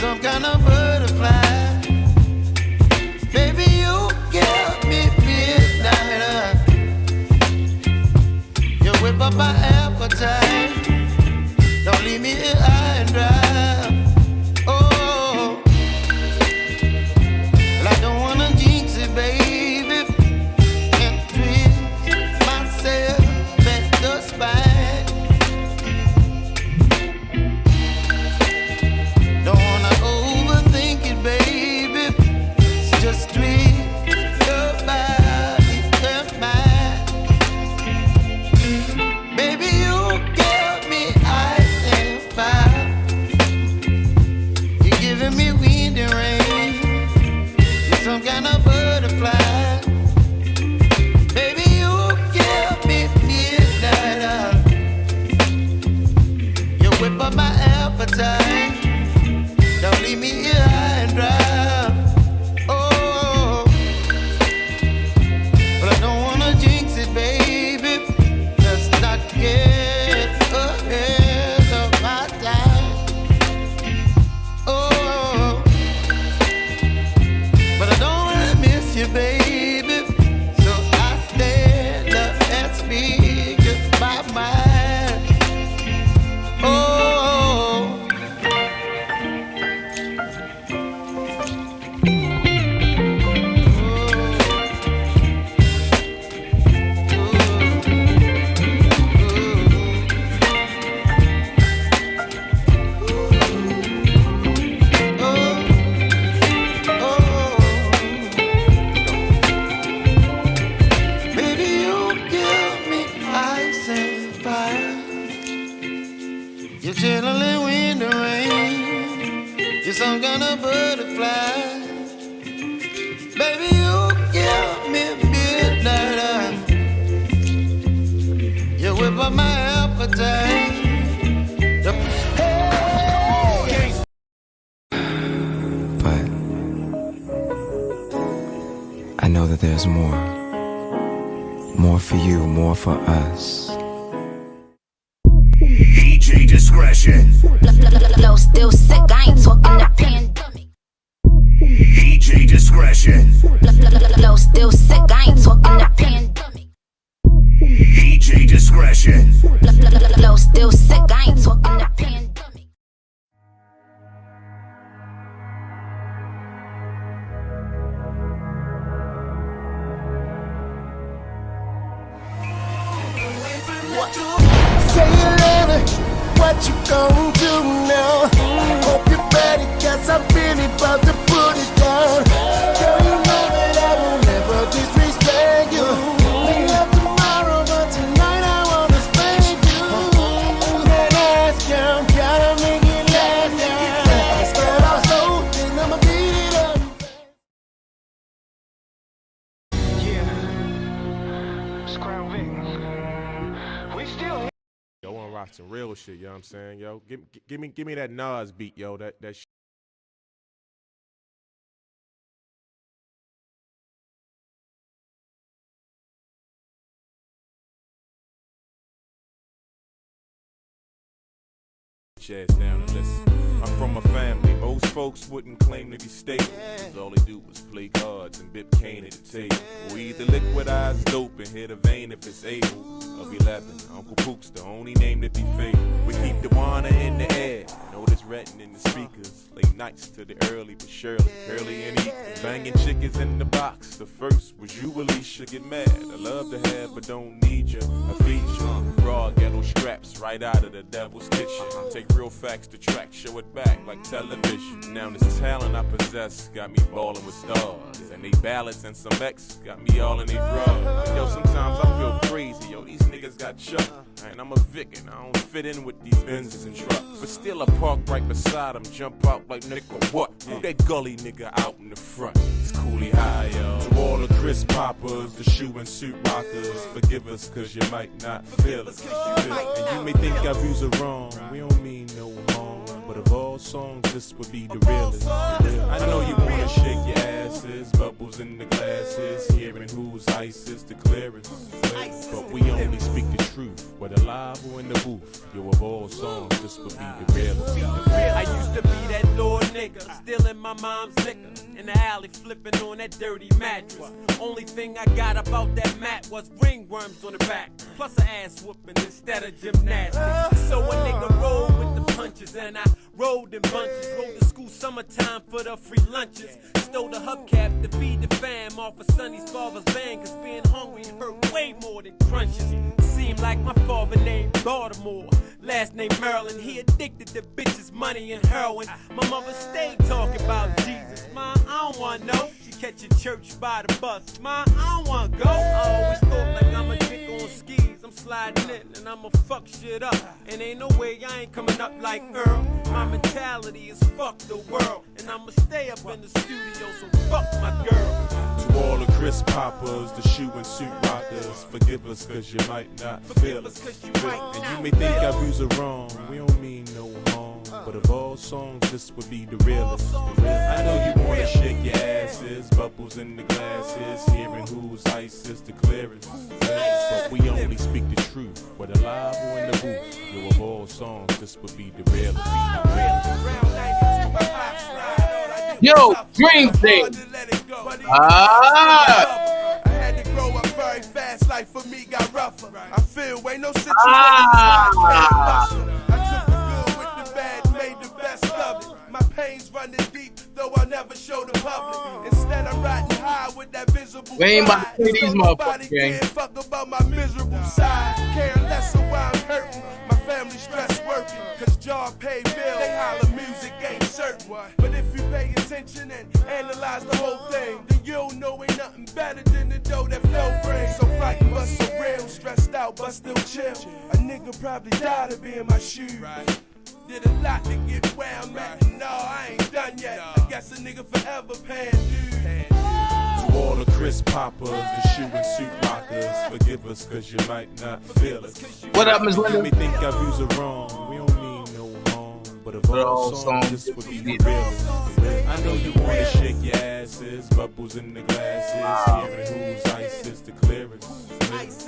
some kind of butterfly. Baby, you give me midnight. You whip up my appetite. Don't leave me here high and dry. Oh, well, I don't wanna jinx it, baby, and twist myself at the spine. Don't wanna overthink it, baby. It's just twist your body and mine. Baby, you give me ice and fire. You're giving me wind and rain. You're some kind of butterfly. Baby, you give me midnight. You whip up my appetite. Don't leave me here high and dry. Oh, but I don't wanna jinx it, baby. Let's not get ahead of my time. Oh, but I don't wanna miss you, baby. So I stand up and speak my mind. Oh. Baby, you give me ice and fire. You're chilling wind and rain. You're some kind of butterfly. Baby, you give me midnight. You whip up my appetite. But I know that there's more. More for you, more for us. DJ discretion. Flow still sick, I ain't talking the pandemic. DJ discretion. Flow still sick, I ain't talking the pandemic. DJ discretion. Flow still sick, I ain't talking the pandemic. Say it louder, what you gon' do now? Hope you're ready, cause I'm really about to put it down. Girl, you know that I will never disrespect you. We love tomorrow, but tonight I wanna spank you. That ass down, gotta make it last down. Spread out so, then I'ma beat it up. Yeah, it's Crown Vic. We still here. Yo, on rock some real shit, you know what I'm saying? Yo, give me that Nas beat, yo, that shit. Ass down and listen. I'm from a family, most folks wouldn't claim to be stable, cause all they do was play cards and bip cane at the table. We either liquidize dope and hit a vein if it's able. Of 11, Uncle Pook's the only name that be favored. We keep the wanna in the air, notice ratting in the speakers. Late nights to the early but surely, early and eat. Banging chickens in the box, the first was you, Alicia, get mad. I love to have but don't need you, a feature. Raw ghetto straps right out of the devil's kitchen. Take real facts to track, show it back like television. Now this talent I possess got me ballin' with stars, and they ballads and some X got me all in they bras. Yo, sometimes I feel crazy, yo, these niggas got chuck, and I'm a Vic and I don't fit in with these Benzes and trucks. But still I park right beside them, jump out like nigga what? Who that gully nigga out in the front? It's Cooley High, yo. To all the crisp poppers, the shoe and suit rockers, forgive us cause you might not feel us. And you may think our views are wrong, we don't mean no harm, but of all songs this would be the realest. I know you wanna shake your ass asses, bubbles in the glasses, hearing whose ice is the clearest. But we only speak the truth, whether live or in the booth. Yo, of all songs, this would be the realest. I used to be that little nigga, stealing my mom's liquor in the alley, flipping on that dirty mattress. Only thing I got about that mat was ringworms on the back, plus an ass whooping instead of gymnastics. So a nigga rolled with the punches, and I rolled in bunches. Rolled to school summertime for the free lunches. Stole the hubcap to feed the fam off of Sonny's father's van, cause being hungry hurt way more than crunches. Seemed like my father named Baltimore, last name Maryland. He addicted to bitches, money, and heroin. My mother stayed talking about Jesus. Ma, I don't wanna know. She catch a church by the bus. Ma, I don't wanna go. I always thought like I'm a dick on skis. I'm sliding in and I'ma fuck shit up. And ain't no way I ain't coming up like Earl. My mentality is fuck the world. And I'ma stay up in the studio, so fuck my girl. To all the crisp poppers, the shoe and suit rockers, forgive us cause you might not feel us. And you may think our views are wrong, we don't mean no harm. But of all songs, this would be the realest. I know you wanna shake your asses, bubbles in the glasses, hearing whose ice is the clearest. But we only speak the truth, whether live or in the booth. Yo, of all songs, this would be the realest. Yo, Dream Thing. I had to grow up very fast, life for me got rougher. I feel ain't no situation. I took the good with the bad, made the best of it. My pain's running deep, though I never show the public. Instead I'm riding high with that visible. We ain't about to play these motherfuckers, gang. Fuck about my miserable side. Care less of why I'm hurting. My family stress working, cause job pay bills. They holler music ain't certain. But if you pay attention and analyze the whole thing, then you'll know ain't nothing better than the dough that flow brings. So frightened but so real, stressed out but still chill. A nigga probably died to be in my shoes. Did a lot to get where I'm at, no, I ain't done yet. I guess a nigga forever paying dues. To all the crisp poppers, the shoe and suit rockers, forgive us cause you might not feel us. What up, Ms. Linda? You may think our views are wrong, we don't mean no harm. But of all songs, this would be the realest. I know you wanna shake your asses, bubbles in the glasses, hearing whose ice is the clearest.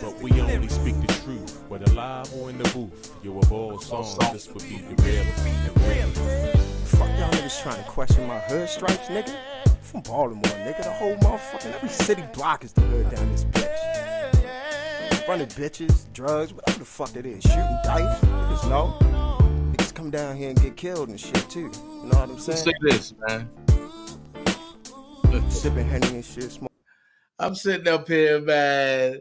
But we only speak the truth, whether live or in the booth. Yo, of all songs, this would be the realest. Fuck y'all niggas trying to question my hood stripes, nigga. From Baltimore, nigga. The whole motherfucking every city block is the hood down this bitch. Running bitches, drugs, whatever the fuck it is. Shooting dice, niggas know. Niggas come down here and get killed and shit too. You know what I'm saying? Say this, man. Sipping Henny and shit. Smoke. I'm sitting up here, man.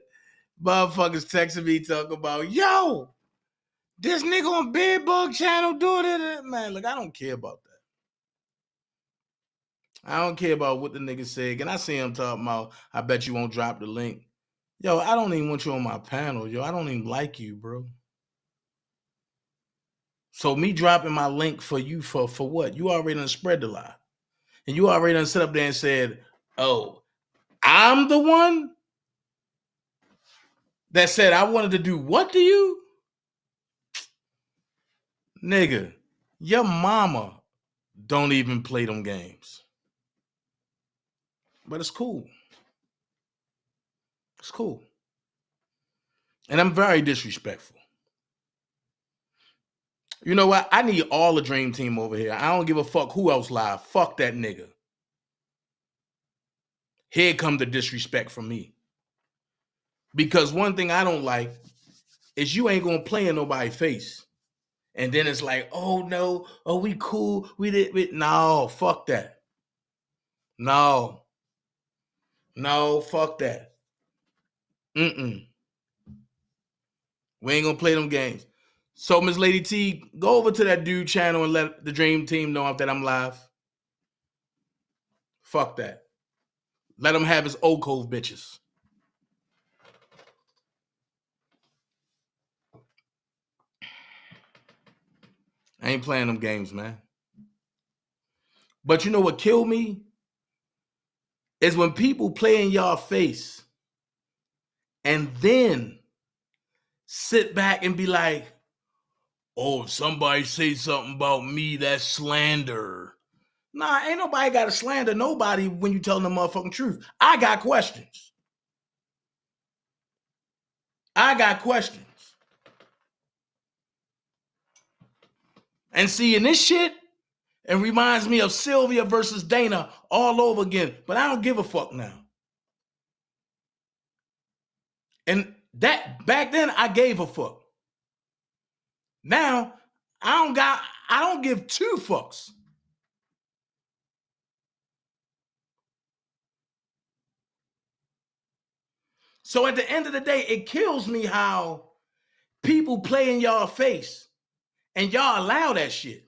Motherfuckers texting me talking about, yo, this nigga on Big Bug channel doing it. Man, look, I don't care about that. I don't care about what the nigga said. And I see him talking about, I bet you won't drop the link. Yo, I don't even want you on my panel. Yo, I don't even like you, bro. So me dropping my link for you for what? You already done spread the lie. And you already done sit up there and said, oh, I'm the one that said I wanted to do what to you? Nigga, your mama don't even play them games. But it's cool. It's cool. And I'm very disrespectful. You know what? I need all the Dream Team over here. I don't give a fuck who else live. Fuck that nigga. Here come the disrespect from me. Because one thing I don't like is you ain't gonna play in nobody's face. And then it's like, oh no, oh we cool. No, fuck that. No, fuck that. We ain't gonna play them games. So, Miss Lady T, go over to that dude channel and let the Dream Team know that I'm live. Fuck that. Let him have his Old Cove bitches. I ain't playing them games, man. But you know what killed me? Is when people play in y'all face and then sit back and be like, oh, if somebody say something about me, that's slander. Nah, ain't nobody got to slander nobody when you telling the motherfucking truth. I got questions. I got questions. And seeing this shit, it reminds me of Sylvia versus Dana all over again. But I don't give a fuck now. And that back then I gave a fuck. Now I don't give two fucks. So at the end of the day, it kills me how people play in y'all face and y'all allow that shit.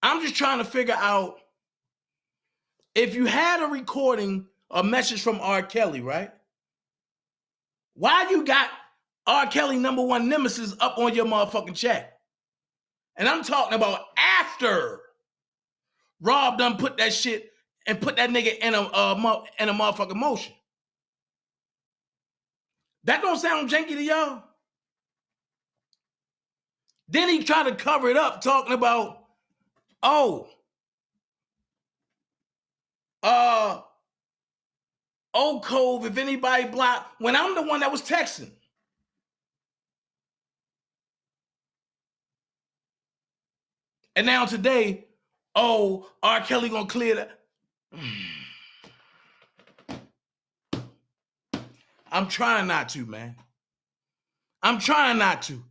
I'm just trying to figure out if you had a recording, a message from R. Kelly, right? Why you got R. Kelly #1 nemesis up on your motherfucking chat? And I'm talking about after Rob done put that shit and put that nigga in a motherfucking motion. That don't sound janky to y'all? Then he tried to cover it up talking about, Cove, if anybody blocked, when I'm the one that was texting. And now today, R. Kelly gonna clear that. I'm trying not to, man. I'm trying not to.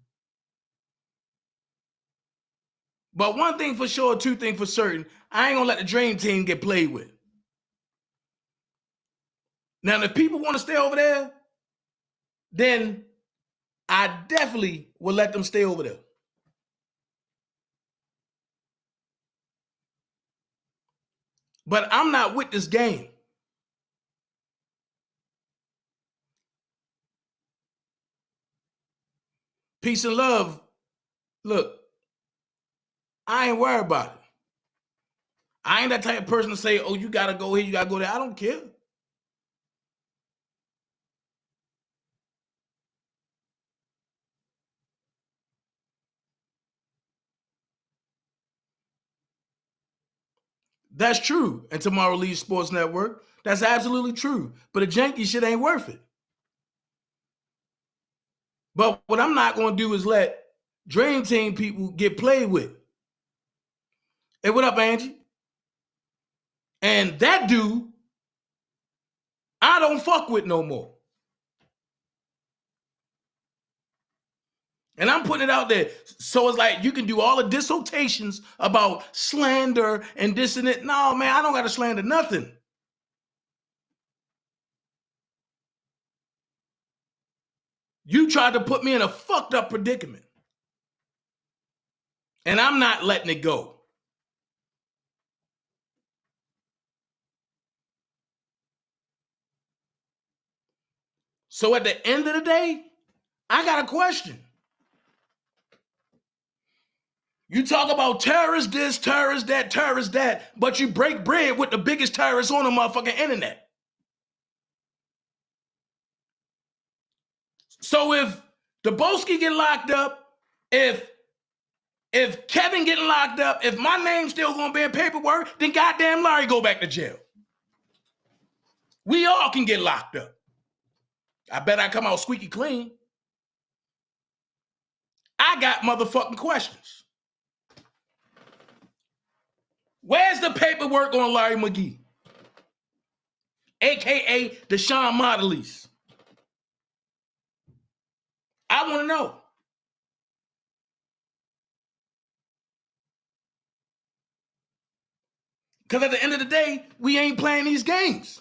But one thing for sure, two things for certain, I ain't gonna let the Dream Team get played with. Now, if people want to stay over there, then I definitely will let them stay over there. But I'm not with this game. Peace and love. Look, I ain't worried about it. I ain't that type of person to say, oh, you gotta go here, you gotta go there. I don't care. That's true. And Tomorrow Leaves Sports Network, that's absolutely true. But the janky shit ain't worth it. But what I'm not going to do is let Dream Team people get played with. Hey, what up, Angie? And that dude, I don't fuck with no more. And I'm putting it out there. So it's like you can do all the dissertations about slander and this and that. No, man, I don't got to slander nothing. You tried to put me in a fucked up predicament. And I'm not letting it go. So at the end of the day, I got a question. You talk about terrorists this, terrorists that, but you break bread with the biggest terrorists on the motherfucking internet. So if Daboski get locked up, if Kevin getting locked up, if my name's still gonna be in paperwork, then goddamn Larry go back to jail. We all can get locked up. I bet I come out squeaky clean. I got motherfucking questions. Where's the paperwork on Larry McGee? AKA Deshaun Mondelez. I want to know. Because at the end of the day, we ain't playing these games.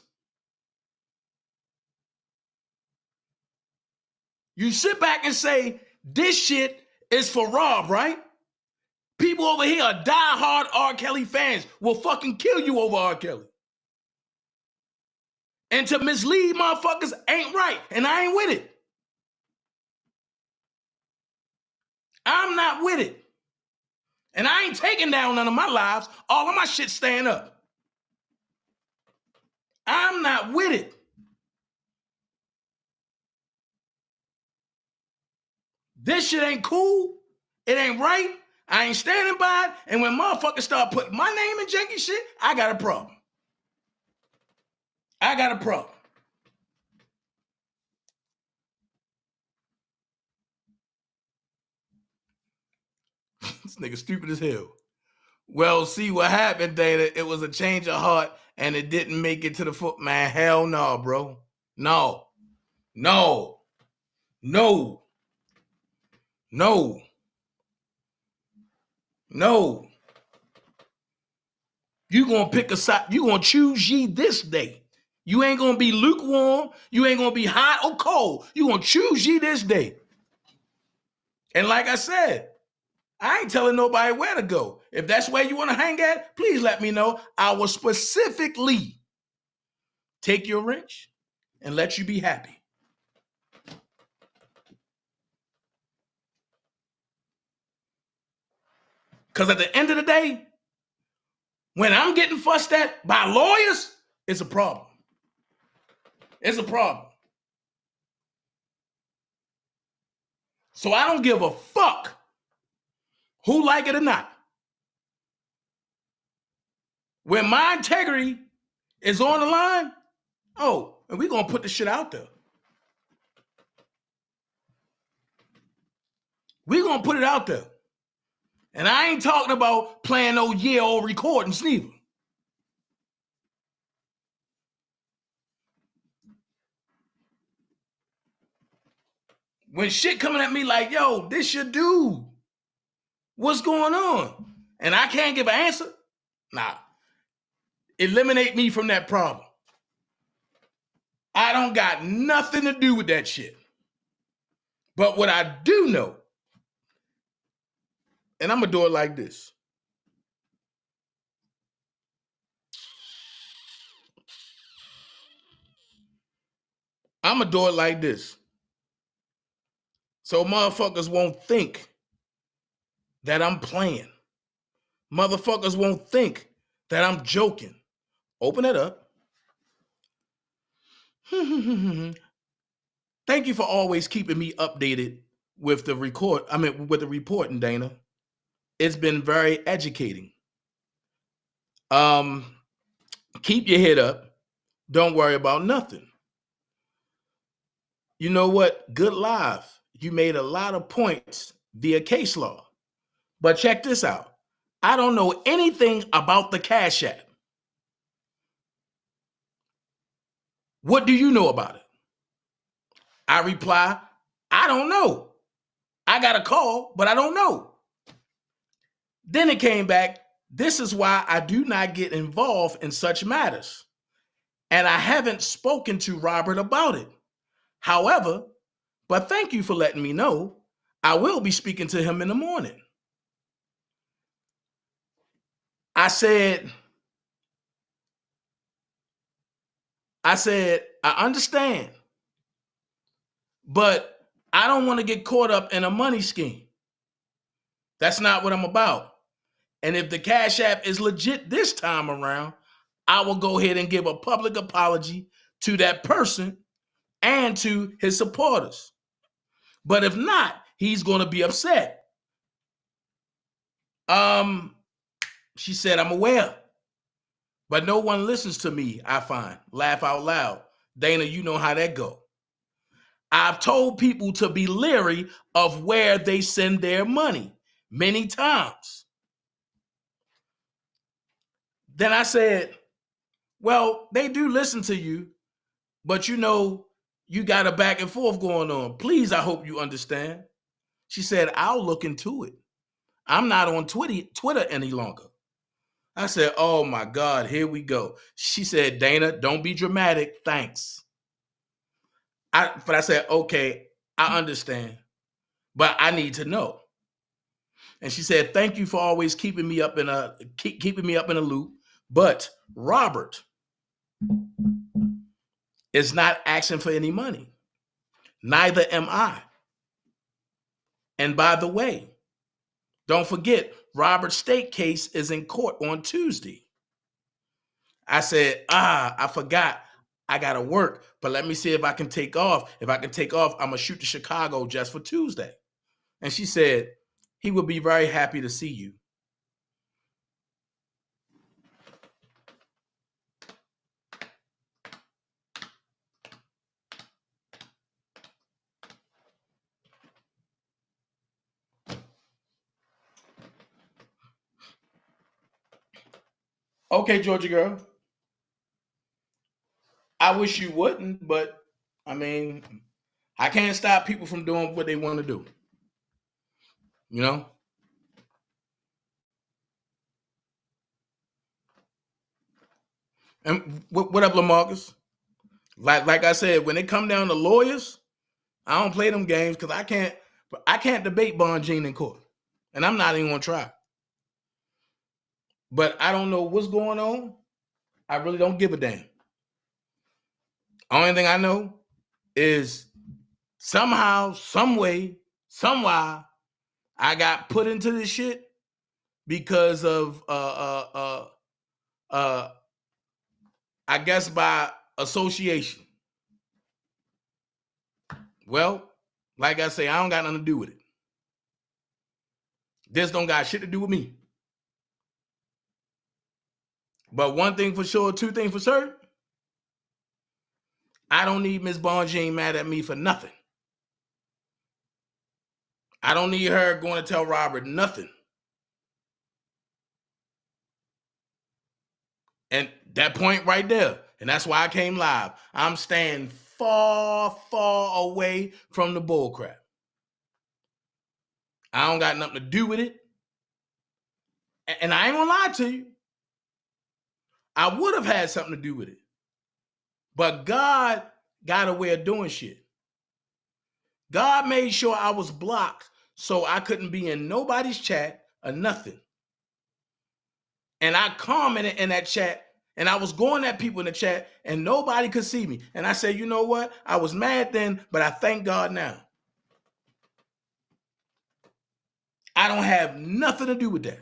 You sit back and say, this shit is for Rob, right? People over here are diehard R. Kelly fans will fucking kill you over R. Kelly. And to mislead motherfuckers ain't right. And I ain't with it. I'm not with it. And I ain't taking down none of my lives. All of my shit staying up. I'm not with it. This shit ain't cool. It ain't right. I ain't standing by it. And when motherfuckers start putting my name in janky shit, I got a problem. I got a problem. This nigga stupid as hell. Well, see what happened, Dana. It was a change of heart and it didn't make it to the foot. Man, hell no, bro. No. No. No. No. No. You gonna pick a side. You gonna choose ye this day. You ain't gonna be lukewarm. You ain't gonna be hot or cold. You gonna choose ye this day. And like I said, I ain't telling nobody where to go. If that's where you want to hang at, please let me know. I will specifically take your wrench and let you be happy. Because at the end of the day, when I'm getting fussed at by lawyers, it's a problem. It's a problem. So I don't give a fuck who like it or not. When my integrity is on the line, oh, and we're going to put the shit out there. We're going to put it out there. And I ain't talking about playing no year-old recordings neither. When shit coming at me like, yo, this your dude. What's going on? And I can't give an answer? Nah. Eliminate me from that problem. I don't got nothing to do with that shit. But what I do know, and I'm going to do it like this. I'm going to do it like this. So motherfuckers won't think that I'm playing. Motherfuckers won't think that I'm joking. Open it up. Thank you for always keeping me updated with the with the reporting, Dana. It's been very educating. Keep your head up. Don't worry about nothing. You know what? Good live. You made a lot of points via case law. But check this out. I don't know anything about the Cash App. What do you know about it? I reply, I don't know. I got a call, but I don't know. Then it came back, this is why I do not get involved in such matters. And I haven't spoken to Robert about it. However, but thank you for letting me know. I will be speaking to him in the morning. I said, I understand, but I don't want to get caught up in a money scheme. That's not what I'm about. And if the Cash App is legit this time around, I will go ahead and give a public apology to that person and to his supporters. But if not, he's going to be upset. She said, I'm aware. But no one listens to me, I find. Laugh out loud. Dana, you know how that go. I've told people to be leery of where they send their money many times. Then I said, well, they do listen to you, but you know, you got a back and forth going on. Please, I hope you understand. She said, I'll look into it. I'm not on Twitter any longer. I said, oh my God, here we go. She said, Dana, don't be dramatic. Thanks. But I said, okay, I understand, but I need to know. And she said, thank you for always keeping me up in a loop. But Robert is not asking for any money. Neither am I. And by the way, don't forget, Robert's state case is in court on Tuesday. I said, I forgot. I got to work, but let me see if I can take off. If I can take off, I'm going to shoot to Chicago just for Tuesday. And she said, he would be very happy to see you. Okay, Georgia girl. I wish you wouldn't, but I mean, I can't stop people from doing what they want to do. You know? And what up, LaMarcus? Like I said, when it come down to lawyers, I don't play them games because I can't debate Bonjean in court. And I'm not even gonna try. But I don't know what's going on. I really don't give a damn. Only thing I know is somehow, some way, somewhy, I got put into this shit because of I guess by association. Well, like I say, I don't got nothing to do with it. This don't got shit to do with me. But one thing for sure, two things for certain, I don't need Miss Bonjean mad at me for nothing. I don't need her going to tell Robert nothing. And that point right there, and that's why I came live. I'm staying far, far away from the bullcrap. I don't got nothing to do with it. And I ain't gonna lie to you. I would have had something to do with it. But God got a way of doing shit. God made sure I was blocked so I couldn't be in nobody's chat or nothing. And I commented in that chat, and I was going at people in the chat, and nobody could see me. And I said, you know what? I was mad then, but I thank God now. I don't have nothing to do with that.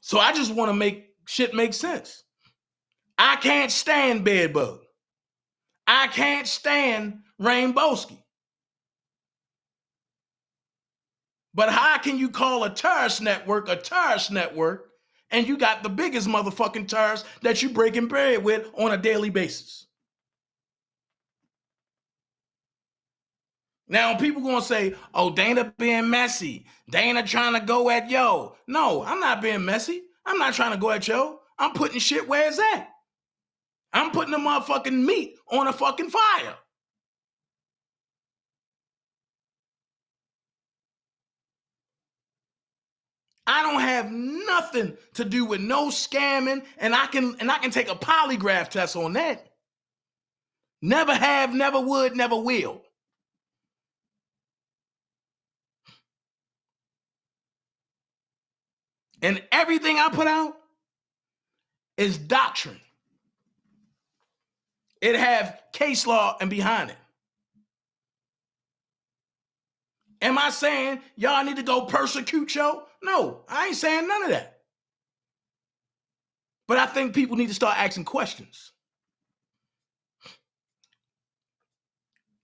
So I just want to make shit make sense. I can't stand Bedbug. I can't stand Rainbowski. But how can you call a terrorist network and you got the biggest motherfucking terrorist that you breaking bread with on a daily basis? Now, people gonna say, oh, Dana being messy. Dana trying to go at yo. No, I'm not being messy. I'm not trying to go at yo. I'm putting shit where it's at. I'm putting the motherfucking meat on a fucking fire. I don't have nothing to do with no scamming, and I can take a polygraph test on that. Never have, never would, never will. And everything I put out is doctrine. It have case law and behind it. Am I saying y'all need to go persecute yo? No, I ain't saying none of that. But I think people need to start asking questions.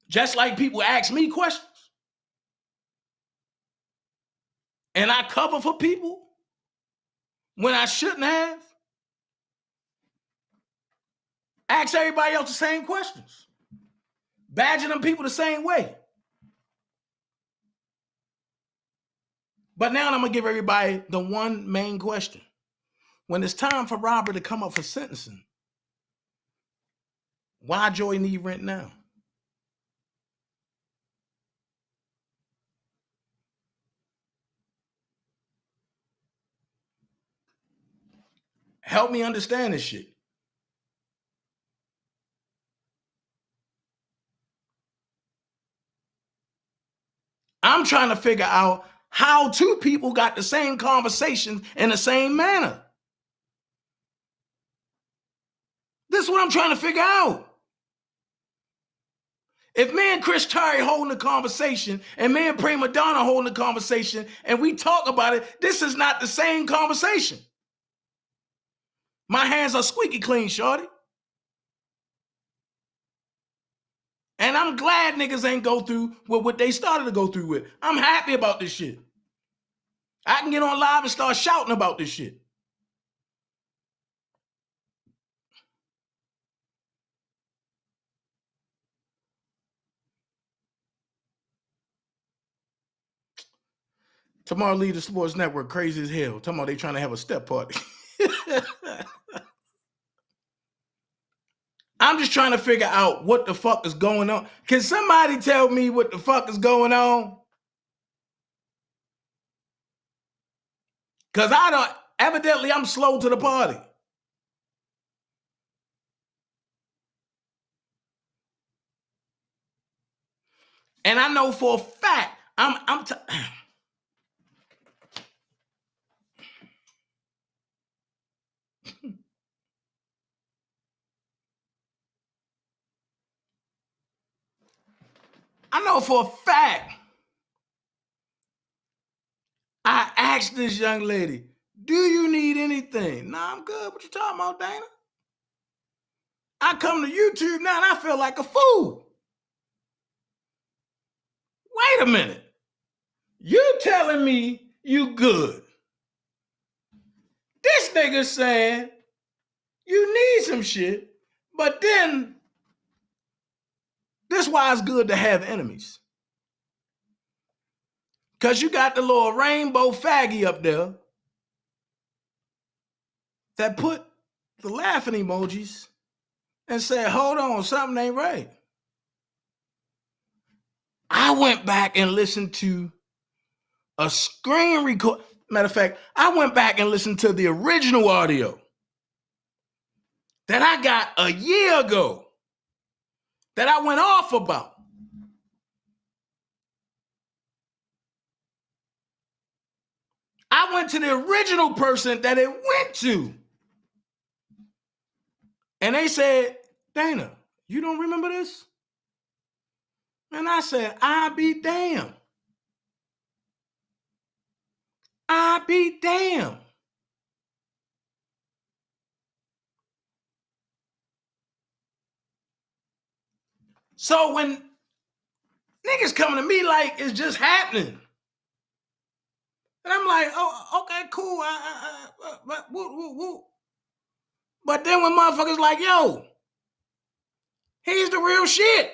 Just like people ask me questions. And I cover for people when I shouldn't have. Ask everybody else the same questions. Badger them people the same way. But now I'm going to give everybody the one main question. When it's time for Robert to come up for sentencing, why Joy need rent now? Help me understand this shit. I'm trying to figure out how two people got the same conversation in the same manner. This is what I'm trying to figure out. If me and Chris Terry holding the conversation and me and Prima Donna holding the conversation and we talk about it, this is not the same conversation. My hands are squeaky clean, shorty. And I'm glad niggas ain't go through with what they started to go through with. I'm happy about this shit. I can get on live and start shouting about this shit. Tomorrow lead the sports network crazy as hell. Talking about they trying to have a step party. I'm just trying to figure out what the fuck is going on. Can somebody tell me what the fuck is going on? Because evidently I'm slow to the party. And I know for a fact, I know for a fact, I asked this young lady, do you need anything? Nah, I'm good. What you talking about, Dana? I come to YouTube now and I feel like a fool. Wait a minute. You telling me you good. This nigga saying you need some shit, but then this why it's good to have enemies. Because you got the little rainbow faggy up there that put the laughing emojis and said, hold on, something ain't right. I went back and listened to a screen record. Matter of fact, I went back and listened to the original audio that I got a year ago that I went off about. I went to the original person that it went to. And they said, Dana, you don't remember this? And I said, I be damned. I be damned. So when niggas coming to me like it's just happening, and I'm like, oh, okay, cool. But then when motherfuckers like, yo, he's the real shit.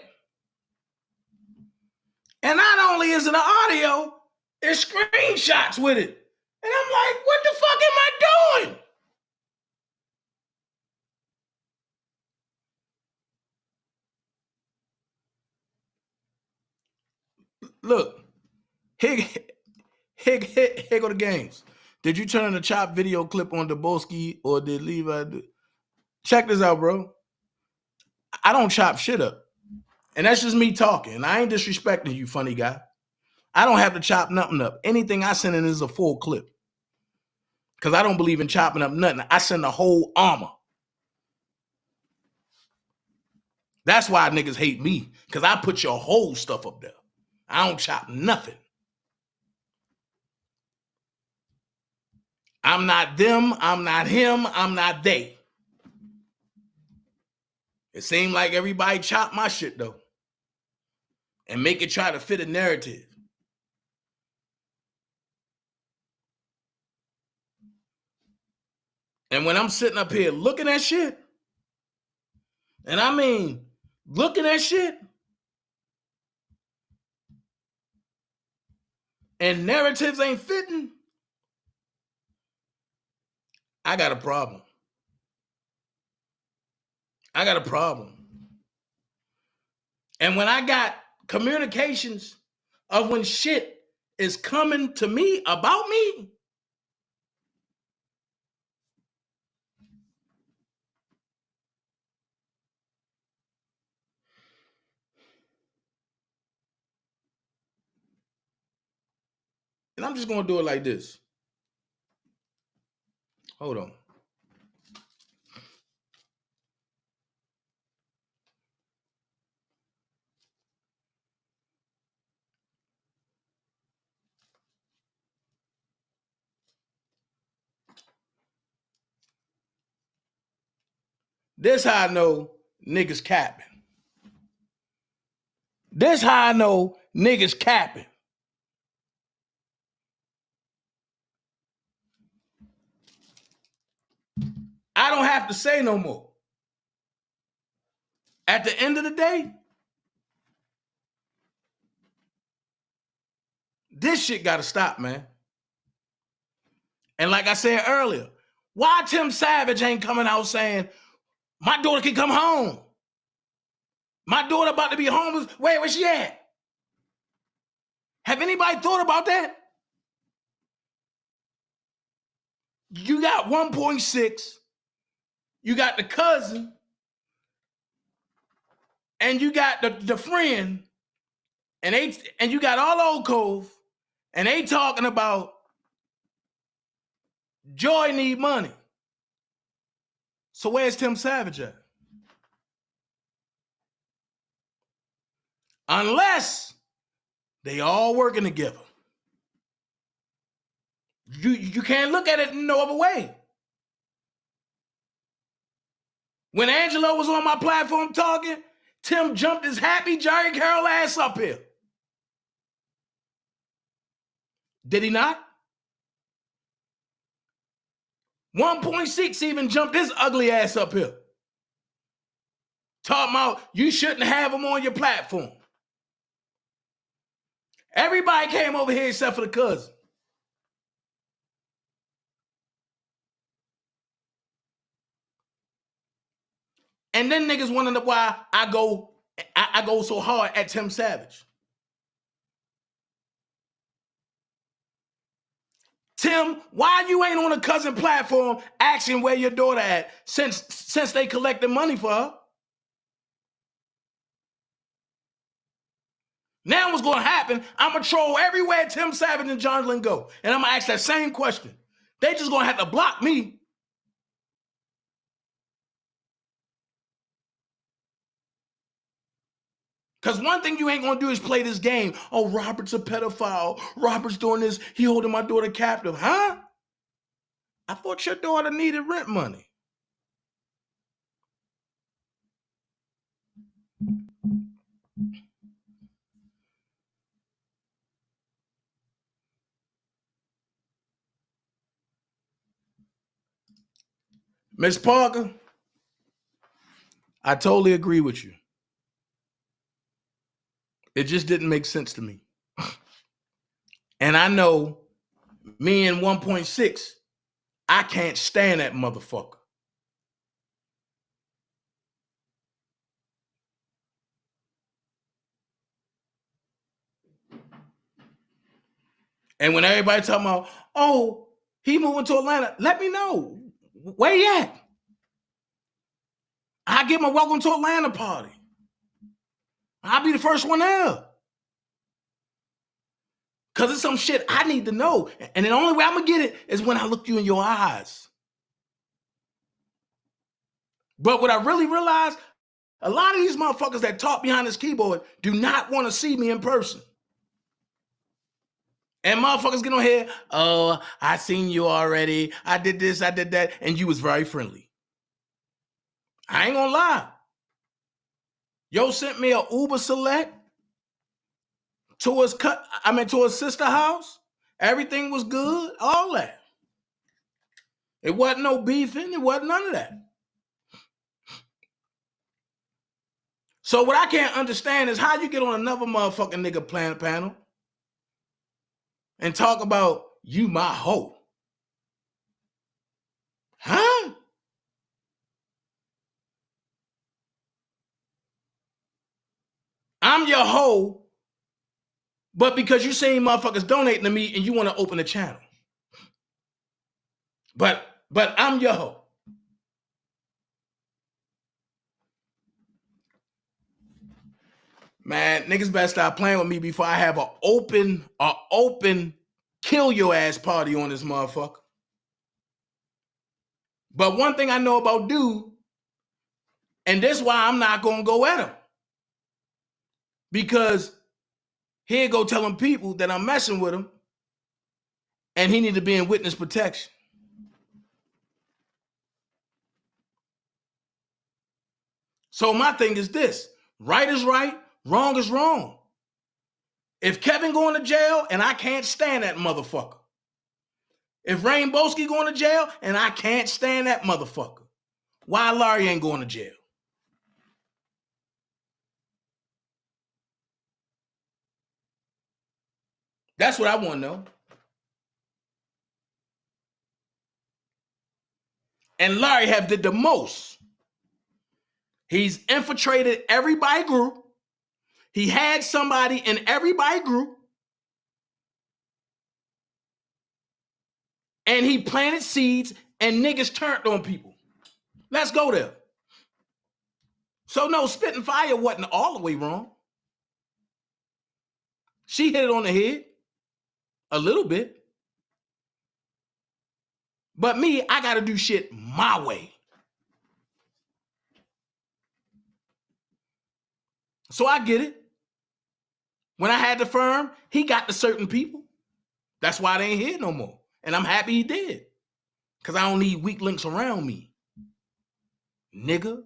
And not only is it an audio, it's screenshots with it. And I'm like, what the fuck am I doing? Look, here go the games. Did you turn the chop video clip on Daboski or did Levi do? Check this out, bro. I don't chop shit up. And that's just me talking. I ain't disrespecting you, funny guy. I don't have to chop nothing up. Anything I send in is a full clip. Because I don't believe in chopping up nothing. I send the whole armor. That's why niggas hate me. Because I put your whole stuff up there. I don't chop nothing. I'm not them. I'm not him. I'm not they. It seemed like everybody chop my shit, though. And make it try to fit a narrative. And when I'm sitting up here looking at shit, and I mean looking at shit, and narratives ain't fitting, I got a problem. I got a problem. And when I got communications of when shit is coming to me about me, and I'm just going to do it like this. Hold on. This how I know niggas capping. This how I know niggas capping. I don't have to say no more. At the end of the day, this shit gotta stop, man. And like I said earlier, why Tim Savage ain't coming out saying, my daughter can come home? My daughter about to be homeless. Where she at? Have anybody thought about that? You got 1.6, you got the cousin, and you got the friend, and you got all Old Cove, and they talking about Joy need money. So where's Tim Savage at? Unless they all working together. You can't look at it in no other way. When Angelo was on my platform talking, Tim jumped his happy Jerry Carroll ass up here. Did he not? 1.6 even jumped his ugly ass up here. Talking about you shouldn't have him on your platform. Everybody came over here except for the cousin. And then niggas wondering why I go so hard at Tim Savage. Tim, why you ain't on a cousin platform asking where your daughter at since they collected money for her? Now what's gonna happen, I'm gonna troll everywhere Tim Savage and John Lynn go. And I'm gonna ask that same question. They just gonna have to block me. Because one thing you ain't gonna do is play this game. Oh, Robert's a pedophile. Robert's doing this. He holding my daughter captive. Huh? I thought your daughter needed rent money. Miss Parker, I totally agree with you. It just didn't make sense to me. And I know me and 1.6, I can't stand that motherfucker. And when everybody talking about, oh, he moving to Atlanta, let me know. Where you at? I give him a welcome to Atlanta party. I'll be the first one there. Because it's some shit I need to know. And the only way I'm going to get it is when I look you in your eyes. But what I really realized, a lot of these motherfuckers that talk behind this keyboard do not want to see me in person. And motherfuckers get on here, oh, I seen you already. I did this, I did that. And you was very friendly. I ain't gonna lie. Yo sent me a Uber Select to his sister house. Everything was good, all that. It wasn't no beefing. It wasn't none of that. So what I can't understand is how you get on another motherfucking nigga panel and talk about you my hoe. Huh? I'm your hoe, but because you seen motherfuckers donating to me and you want to open a channel. But I'm your hoe. Man, niggas better stop playing with me before I have an open kill your ass party on this motherfucker. But one thing I know about dude, and that's why I'm not gonna go at him. Because he'll go telling people that I'm messing with him and he need to be in witness protection. So my thing is this, right is right, Wrong is wrong. If Kevin going to jail and I can't stand that motherfucker. If Rainbowski going to jail and I can't stand that motherfucker. Why Larry ain't going to jail? That's what I want to know. And Larry have did the most. He's infiltrated everybody's group. He had somebody in everybody's group. And he planted seeds and niggas turned on people. Let's go there. So no, Spitting Fire wasn't all the way wrong. She hit it on the head a little bit. But me, I got to do shit my way. So I get it. When I had the firm, he got to certain people. That's why they ain't here no more. And I'm happy he did. Because I don't need weak links around me. Nigga.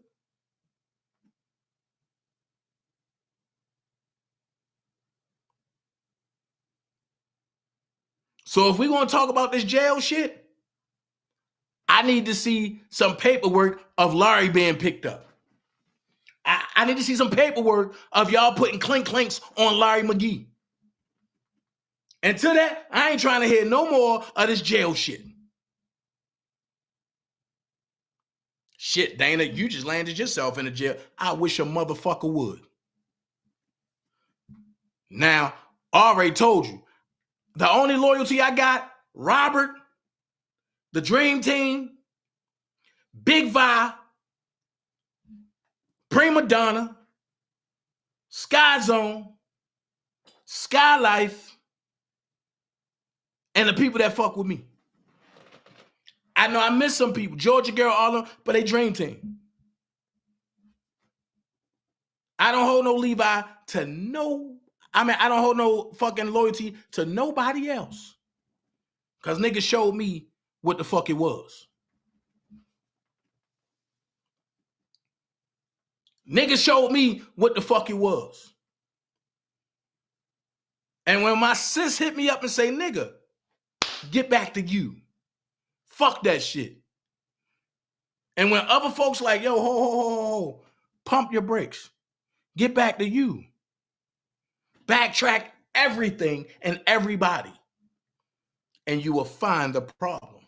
So if we're going to talk about this jail shit, I need to see some paperwork of Larry being picked up. I need to see some paperwork of y'all putting clink clinks on Larry McGee. Until that, I ain't trying to hear no more of this jail shit. Shit, Dana, you just landed yourself in the jail. I wish a motherfucker would. Now, I already told you, the only loyalty I got, Robert, the Dream Team, Big Vi, Prima Donna, Sky Zone, Sky Life, and the people that fuck with me. I know I miss some people, Georgia Girl, all of them, but they Dream Team. I don't hold no Levi to no, I don't hold no fucking loyalty to nobody else. Because niggas showed me what the fuck it was. Niggas showed me what the fuck it was. And when my sis hit me up and say, nigga, get back to you. Fuck that shit. And when other folks like, yo, ho, pump your brakes. Get back to you. Backtrack everything and everybody. And you will find the problem.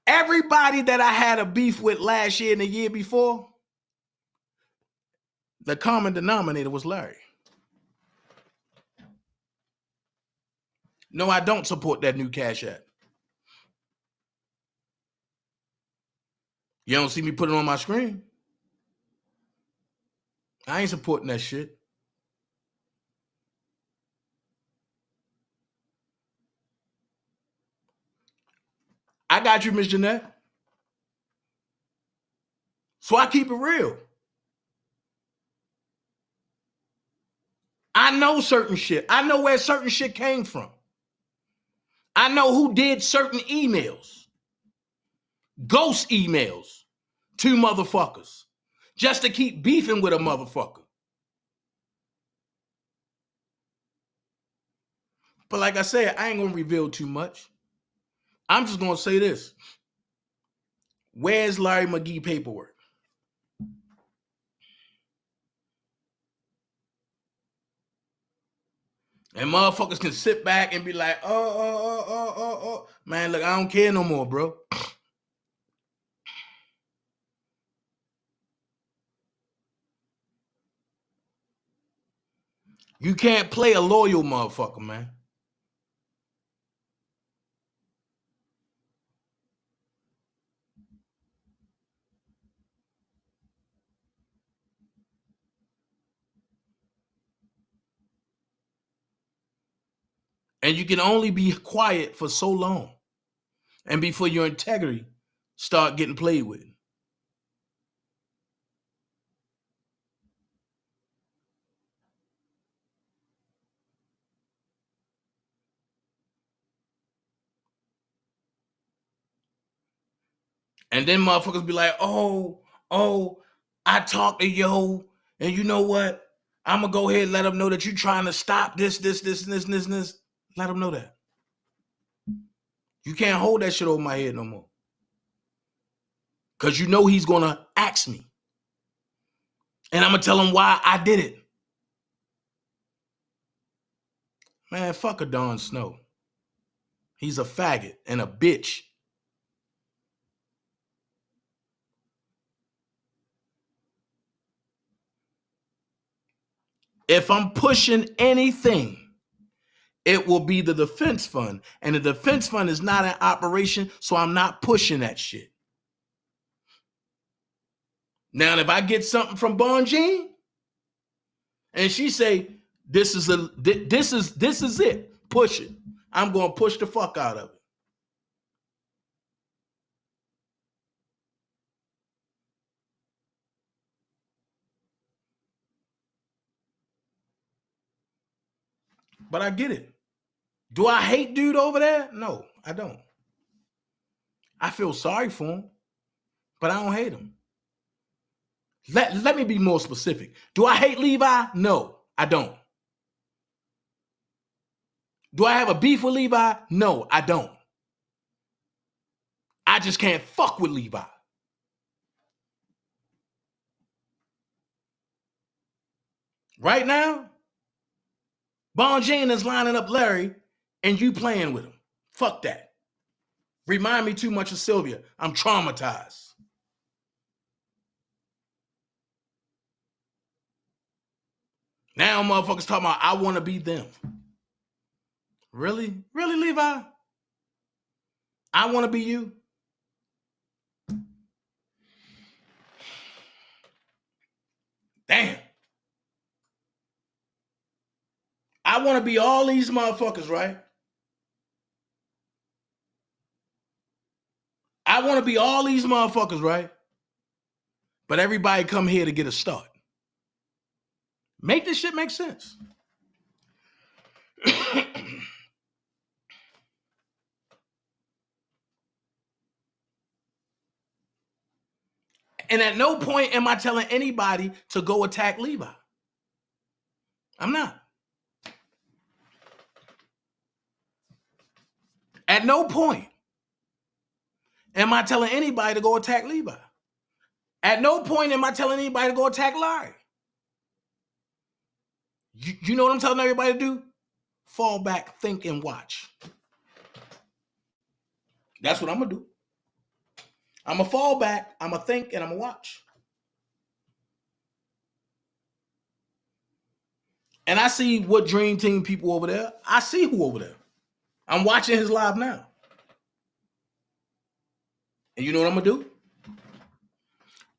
Everybody that I had a beef with last year and the year before, the common denominator was Larry. No, I don't support that new Cash App. You don't see me put it on my screen. I ain't supporting that shit. I got you, Miss Jeanette. So I keep it real. I know certain shit. I know where certain shit came from. I know who did certain emails. Ghost emails to motherfuckers. Just to keep beefing with a motherfucker. But like I said, I ain't going to reveal too much. I'm just going to say this. Where's Larry McGee paperwork? And motherfuckers can sit back and be like, oh. Man, look, I don't care no more, bro. You can't play a loyal motherfucker, man. And you can only be quiet for so long. And before your integrity start getting played with. And then motherfuckers be like, oh, I talked to yo, And you know what? I'm going to go ahead and let them know that you're trying to stop this. Let them know that. You can't hold that shit over my head no more. Because you know he's going to ask me. And I'm going to tell him why I did it. Man, fuck a Don Snow. He's a faggot and a bitch. If I'm pushing anything, it will be the defense fund. And the defense fund is not in operation, so I'm not pushing that shit. Now, if I get something from Bon Jean, and she say, this is it, push it. I'm going to push the fuck out of it. But I get it. Do I hate dude over there? No, I don't. I feel sorry for him, but I don't hate him. Let me be more specific. Do I hate Levi? No, I don't. Do I have a beef with Levi? No, I don't. I just can't fuck with Levi. Right now, Bon Jean is lining up Larry and you playing with him. Fuck that. Remind me too much of Sylvia. I'm traumatized. Now motherfuckers talking about I want to be them. Really? Really, Levi? I want to be you? Damn. I want to be all these motherfuckers, right? I want to be all these motherfuckers, right? But everybody come here to get a start. Make this shit make sense. And at no point am I telling anybody to go attack Levi. I'm not. At no point am I telling anybody to go attack Levi. At no point am I telling anybody to go attack Larry. You know what I'm telling everybody to do? Fall back, think, and watch. That's what I'm going to do. I'm going to fall back, I'm going to think, and I'm going to watch. And I see what Dream Team people over there. I see who over there. I'm watching his live now. And you know what I'm going to do?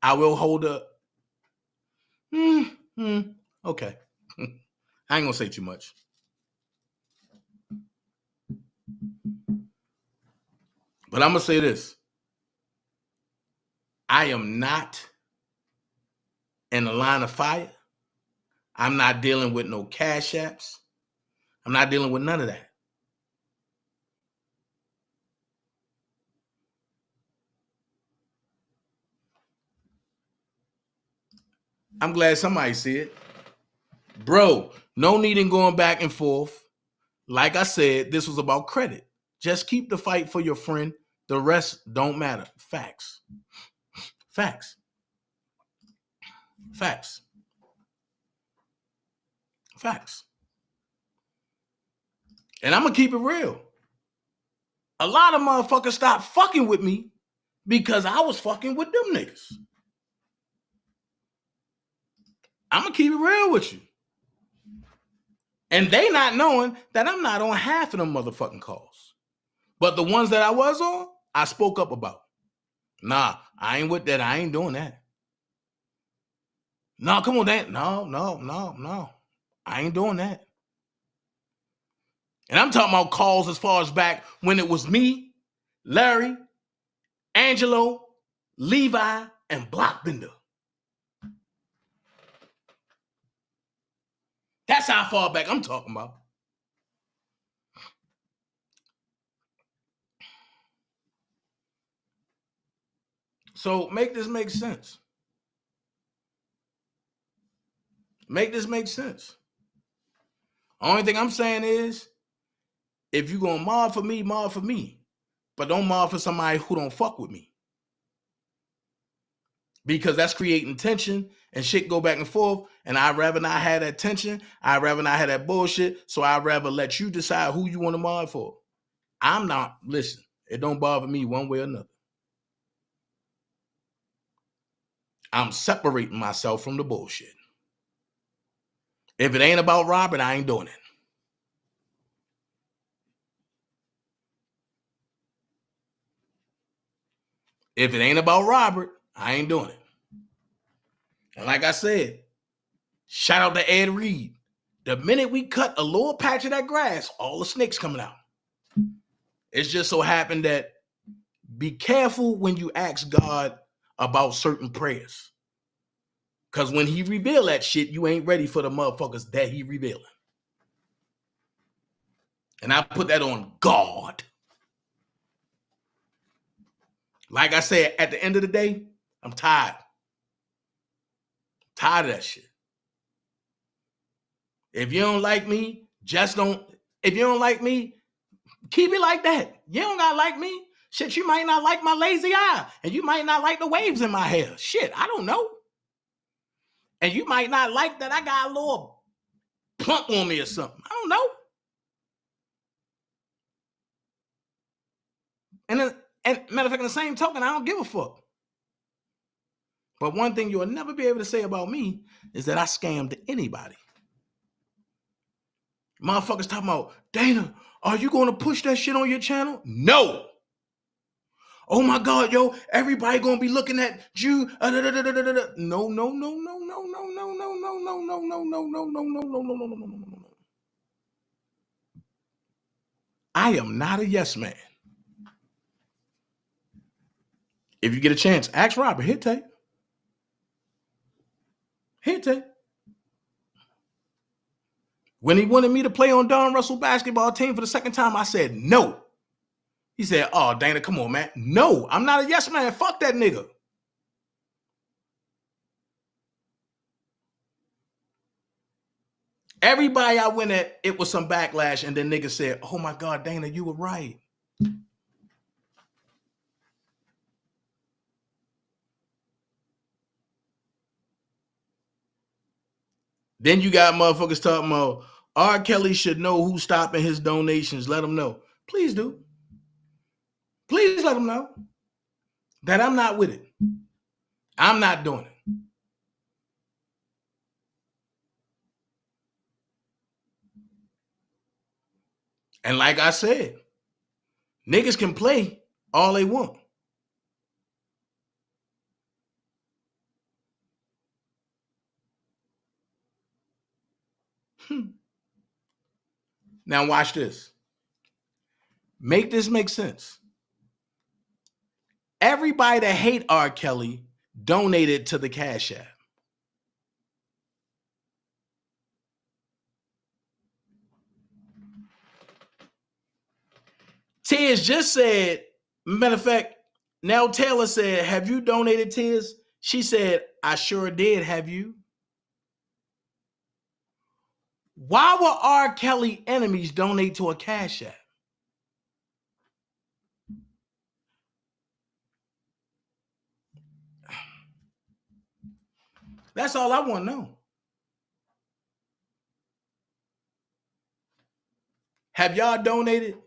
I will hold a... Okay. I ain't going to say too much. But I'm going to say this. I am not in the line of fire. I'm not dealing with no cash apps. I'm not dealing with none of that. I'm glad somebody see it. Bro, no need in going back and forth. Like I said, this was about credit. Just keep the fight for your friend. The rest don't matter. Facts. Facts. Facts. Facts. And I'm going to keep it real. A lot of motherfuckers stopped fucking with me because I was fucking with them niggas. I'm going to keep it real with you. And they not knowing that I'm not on half of them motherfucking calls. But the ones that I was on, I spoke up about. Nah, I ain't with that. I ain't doing that. No, come on, that. No. I ain't doing that. And I'm talking about calls as far as back when it was me, Larry, Angelo, Levi, and Blockbender. That's how far back I'm talking about. So make this make sense. Make this make sense. Only thing I'm saying is, if you gonna mob for me, but don't mob for somebody who don't fuck with me, because that's creating tension and shit go back and forth. And I'd rather not have that tension. I'd rather not have that bullshit. So I'd rather let you decide who you want to mob for. I'm not, listen, it don't bother me one way or another. I'm separating myself from the bullshit. If it ain't about Robert, I ain't doing it. If it ain't about Robert, I ain't doing it. And like I said, shout out to Ed Reed. The minute we cut a little patch of that grass, all the snakes coming out. It's just so happened that be careful when you ask God about certain prayers. Because when he reveal that shit, you ain't ready for the motherfuckers that he revealing. And I put that on God. Like I said, at the end of the day, I'm tired. Tired of that shit. If you don't like me, just don't. If you don't like me, keep it like that. You don't gotta like me. Shit, you might not like my lazy eye. And you might not like the waves in my hair. Shit, I don't know. And you might not like that I got a little plump on me or something. I don't know. And matter of fact, in the same token, I don't give a fuck. But one thing you'll never be able to say about me is that I scammed anybody. Motherfuckers talking about, Dana, are you going to push that shit on your channel? No. Oh my God, yo, everybody going to be looking at you. No. I am not a yes man. If you get a chance, ask Robert. Hit tape. When he wanted me to play on Don Russell basketball team for the second time, I said no. He said, oh, Dana, come on, man. No, I'm not a yes man. Fuck that nigga. Everybody I went at, it was some backlash, and then niggas said, oh my God, Dana, you were right. Then you got motherfuckers talking about R. Kelly should know who's stopping his donations. Let him know. Please do. Please let him know that I'm not with it. I'm not doing it. And like I said, niggas can play all they want. Now watch this. Make this make sense. Everybody that hate R. Kelly donated to the Cash App. Tiz just said, matter of fact, Nell Taylor said, have you donated, Tiz? She said, I sure did. Have you? Why would R. Kelly enemies donate to a Cash App? That's all I want to know. Have y'all donated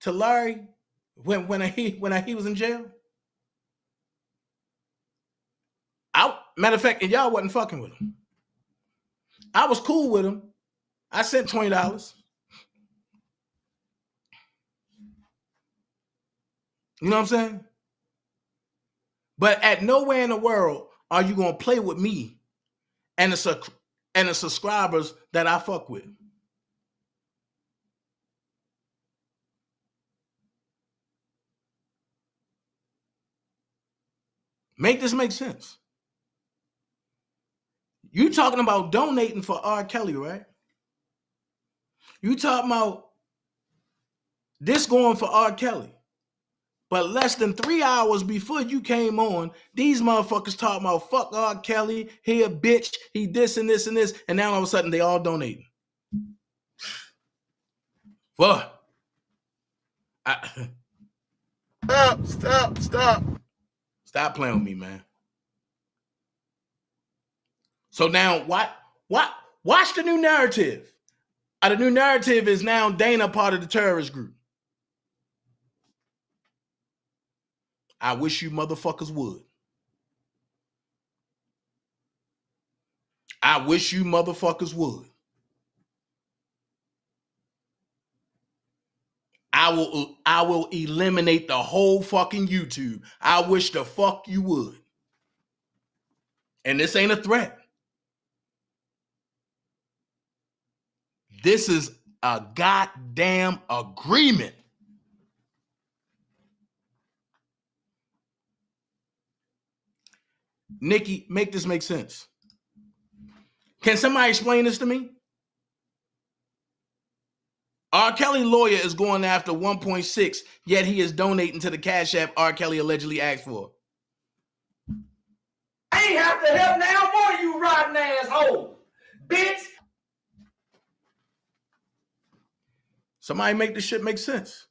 to Larry when he was in jail? Matter of fact, and y'all wasn't fucking with him. I was cool with him. I sent $20. You know what I'm saying? But at nowhere in the world are you going to play with me and the subscribers that I fuck with. Make this make sense. You talking about donating for R. Kelly, right? You talking about this going for R. Kelly. But less than 3 hours before you came on, these motherfuckers talking about fuck R. Kelly, he a bitch, he this and this and this, and now all of a sudden they all donating. What? Stop playing with me, man. So now watch the new narrative. The new narrative is now Dana part of the terrorist group. I wish you motherfuckers would. I wish you motherfuckers would. I will eliminate the whole fucking YouTube. I wish the fuck you would. And this ain't a threat. This is a goddamn agreement. Nikki, make this make sense. Can somebody explain this to me? R. Kelly lawyer is going after 1.6, yet he is donating to the Cash App R. Kelly allegedly asked for. I ain't have to help now more, you rotten asshole, bitch. Somebody make this shit make sense.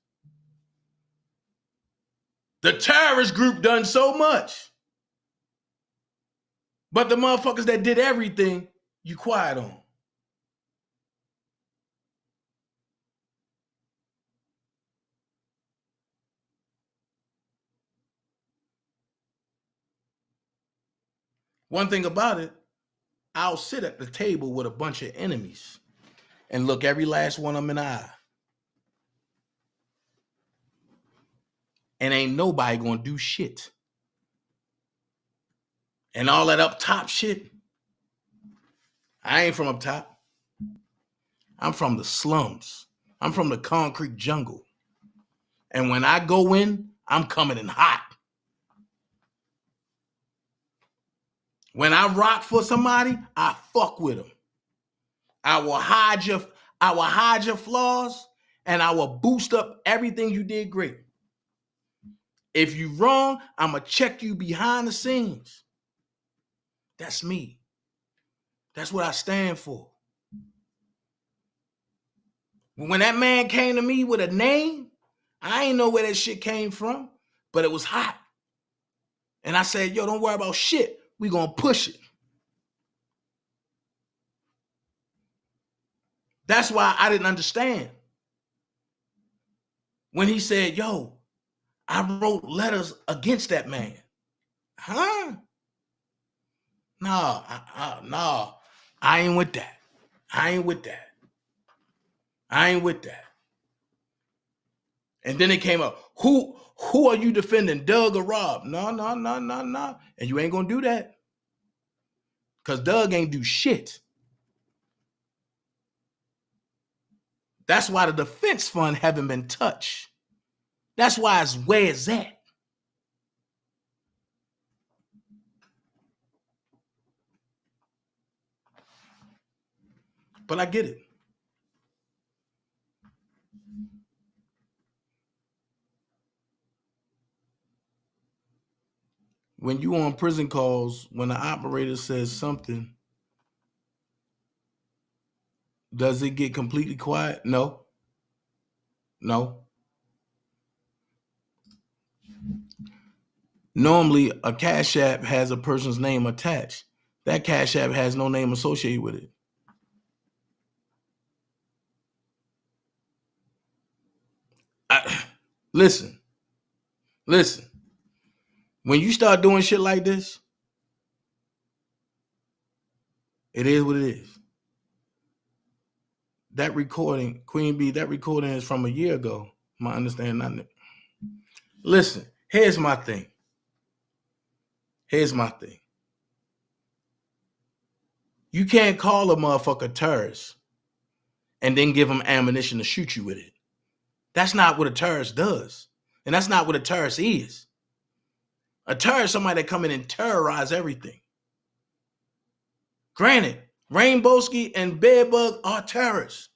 The terrorist group done so much. But the motherfuckers that did everything, you quiet on. One thing about it, I'll sit at the table with a bunch of enemies and look every last one of them in the eye. And ain't nobody gonna do shit. And all that up top shit, I ain't from up top. I'm from the slums. I'm from the concrete jungle. And when I go in, I'm coming in hot. When I rock for somebody, I fuck with them. I will hide your flaws, and I will boost up everything you did great. If you wrong, I'ma check you behind the scenes. That's me. That's what I stand for. When that man came to me with a name, I ain't know where that shit came from, but it was hot. And I said, yo, don't worry about shit. We gonna push it. That's why I didn't understand. When he said, yo, I wrote letters against that man. Huh? No, I ain't with that. I ain't with that. And then it came up, who are you defending, Doug or Rob? No. And you ain't gonna do that. Because Doug ain't do shit. That's why the defense fund haven't been touched. That's why it's where it's at. But I get it. When you on prison calls, when the operator says something, does it get completely quiet? No. Normally, a Cash App has a person's name attached. That Cash App has no name associated with it. Listen. When you start doing shit like this, it is what it is. That recording, Queen B, that recording is from a year ago. My understanding. Listen, here's my thing. You can't call a motherfucker terrorist and then give him ammunition to shoot you with it. That's not what a terrorist does. And that's not what a terrorist is. A terrorist is somebody that come in and terrorize everything. Granted, Rainbowski and Bedbug are terrorists.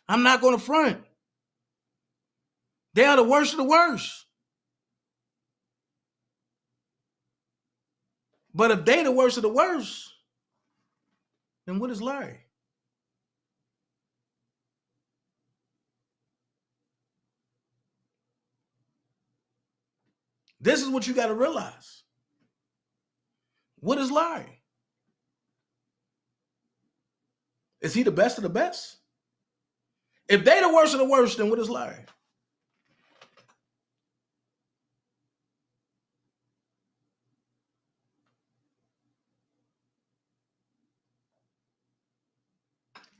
I'm not going to front. They are the worst of the worst. But if they the worst of the worst, then what is Larry? This is what you got to realize. What is Larry? Is he the best of the best? If they the worst of the worst, then what is Larry?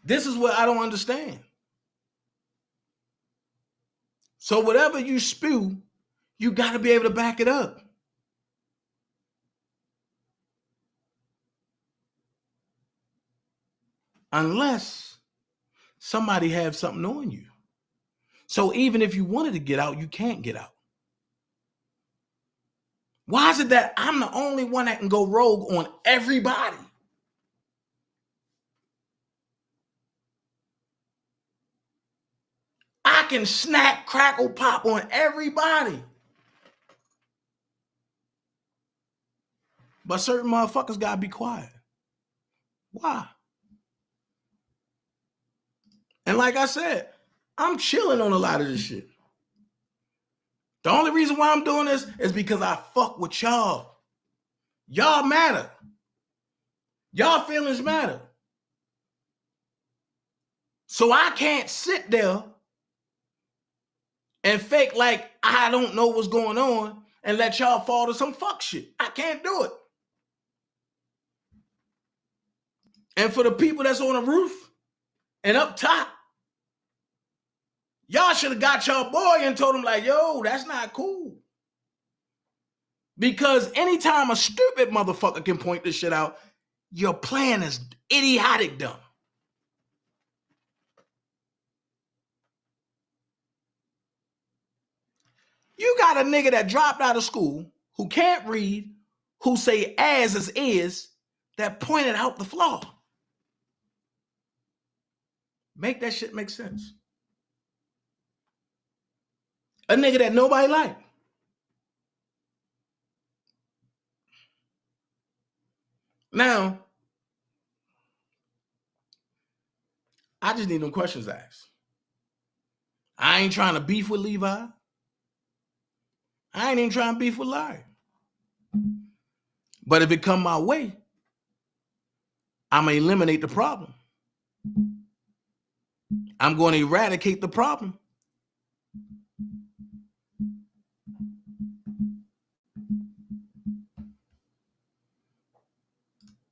This is what I don't understand. So whatever you spew, you got to be able to back it up. Unless somebody has something on you. So even if you wanted to get out, you can't get out. Why is it that I'm the only one that can go rogue on everybody? I can snap, crackle, pop on everybody. But certain motherfuckers gotta be quiet. Why? And like I said, I'm chilling on a lot of this shit. The only reason why I'm doing this is because I fuck with y'all. Y'all matter. Y'all feelings matter. So I can't sit there and fake like I don't know what's going on and let y'all fall to some fuck shit. I can't do it. And for the people that's on the roof and up top, y'all should have got y'all boy and told him like, yo, that's not cool. Because anytime a stupid motherfucker can point this shit out, your plan is idiotic dumb. You got a nigga that dropped out of school, who can't read, who say as is, that pointed out the flaw. Make that shit make sense. A nigga that nobody like. Now, I just need them questions asked. I ain't trying to beef with Levi. I ain't even trying to beef with Larry. But if it come my way, I'm going to eliminate the problem. I'm going to eradicate the problem.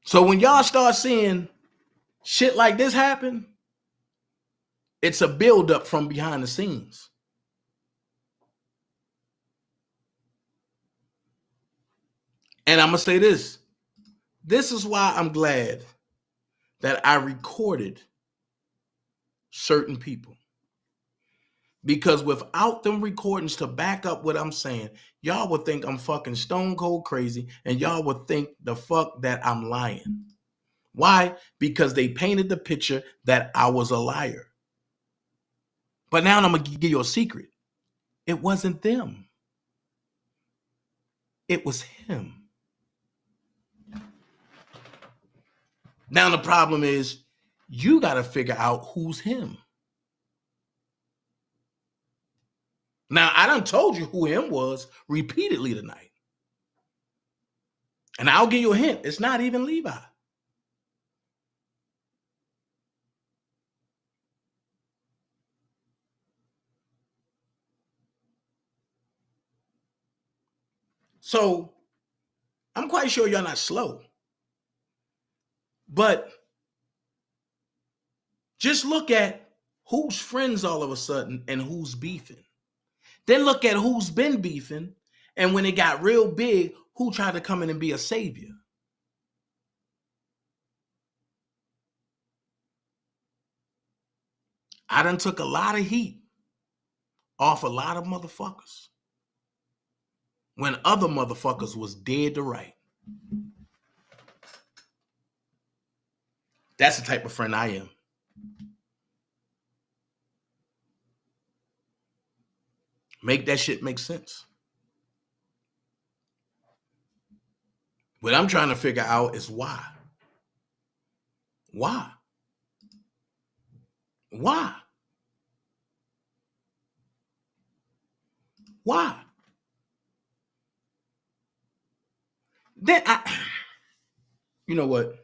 So when y'all start seeing shit like this happen, it's a buildup from behind the scenes. And I'm going to say this. This is why I'm glad that I recorded certain people. Because without them recordings to back up what I'm saying, y'all would think I'm fucking stone cold crazy, and y'all would think the fuck that I'm lying. Why? Because they painted the picture that I was a liar. But now I'm going to give you a secret. It wasn't them. It was him. Now the problem is you got to figure out who's him. Now, I done told you who him was repeatedly tonight. And I'll give you a hint. It's not even Levi. So, I'm quite sure you're not slow. But just look at who's friends all of a sudden and who's beefing. Then look at who's been beefing, and when it got real big, who tried to come in and be a savior. I done took a lot of heat off a lot of motherfuckers when other motherfuckers was dead to right. That's the type of friend I am. Make that shit make sense. What I'm trying to figure out is why. Why? Why? Why? Then you know what?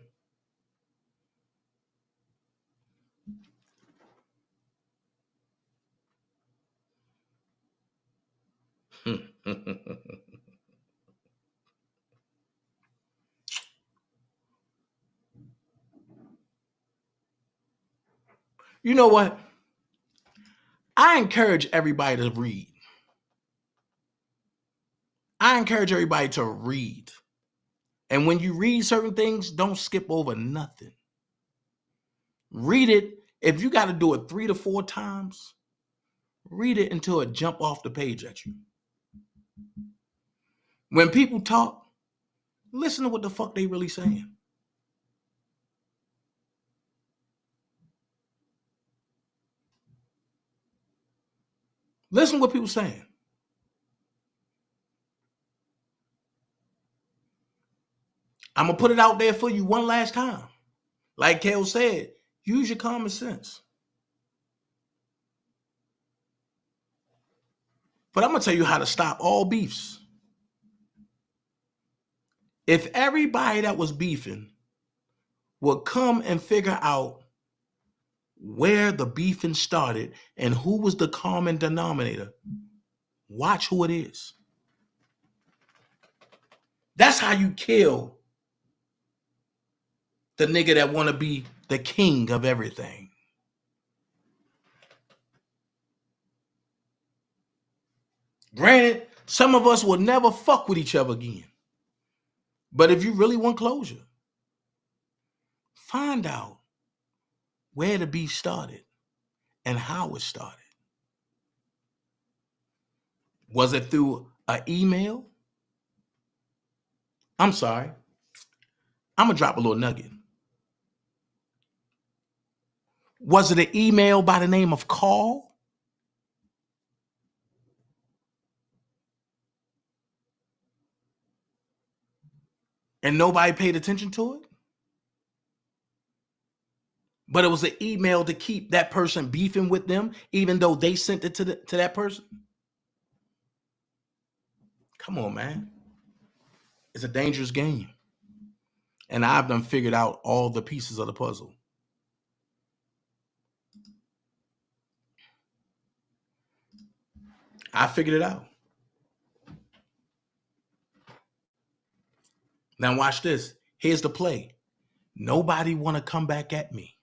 You know what? I encourage everybody to read. I encourage everybody to read. And when you read certain things, don't skip over nothing. Read it. If you got to do it 3 to 4 times, read it until it jump off the page at you. When people talk, listen to what the fuck they really saying. Listen to what people saying. I'm going to put it out there for you one last time. Like Kel said, use your common sense. But I'm going to tell you how to stop all beefs. If everybody that was beefing would come and figure out where the beefing started and who was the common denominator, watch who it is. That's how you kill the nigga that want to be the king of everything. Granted, some of us will never fuck with each other again. But if you really want closure, find out where the beef started and how it started. Was it through an email? I'm sorry. I'm going to drop a little nugget. Was it an email by the name of Call? And nobody paid attention to it? But it was an email to keep that person beefing with them, even though they sent it to that person? Come on, man. It's a dangerous game. And I've done figured out all the pieces of the puzzle. I figured it out. Now watch this. Here's the play. Nobody want to come back at me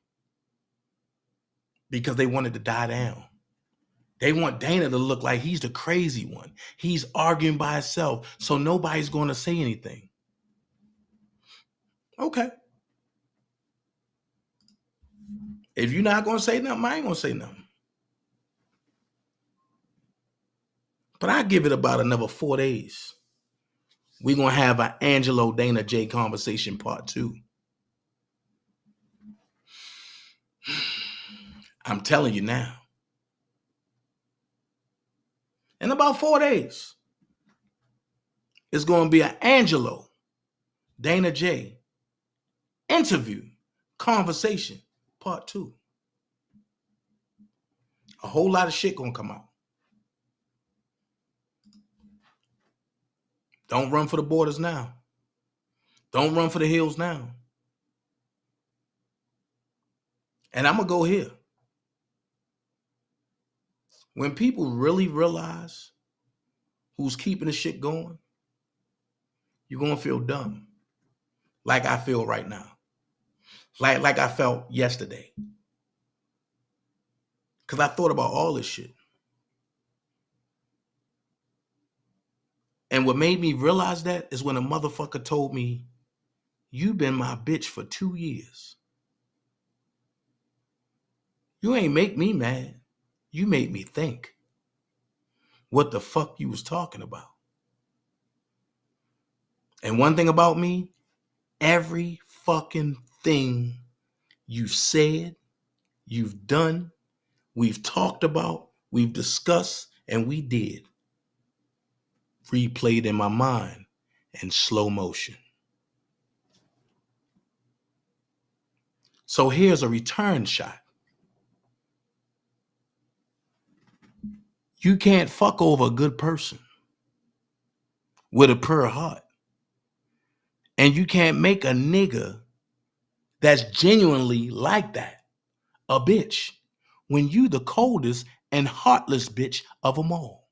because they wanted to die down. They want Dana to look like he's the crazy one. He's arguing by himself, so nobody's going to say anything. Okay. If you're not going to say nothing, I ain't going to say nothing. But I give it about another 4 days. We're going to have an OfficialDanaJay conversation part 2. I'm telling you now. In about 4 days, it's going to be an OfficialDanaJay interview conversation part 2. A whole lot of shit going to come out. Don't run for the borders now. Don't run for the hills now. And I'm going to go here. When people really realize who's keeping the shit going, you're going to feel dumb. Like I feel right now. Like I felt yesterday. Because I thought about all this shit. And what made me realize that is when a motherfucker told me, "You've been my bitch for 2 years. You ain't make me mad. You made me think what the fuck you was talking about." And one thing about me, every fucking thing you've said, you've done, we've talked about, we've discussed, and we did, replayed in my mind in slow motion. So here's a return shot. You can't fuck over a good person with a pure heart. And you can't make a nigga that's genuinely like that a bitch when you the coldest and heartless bitch of them all.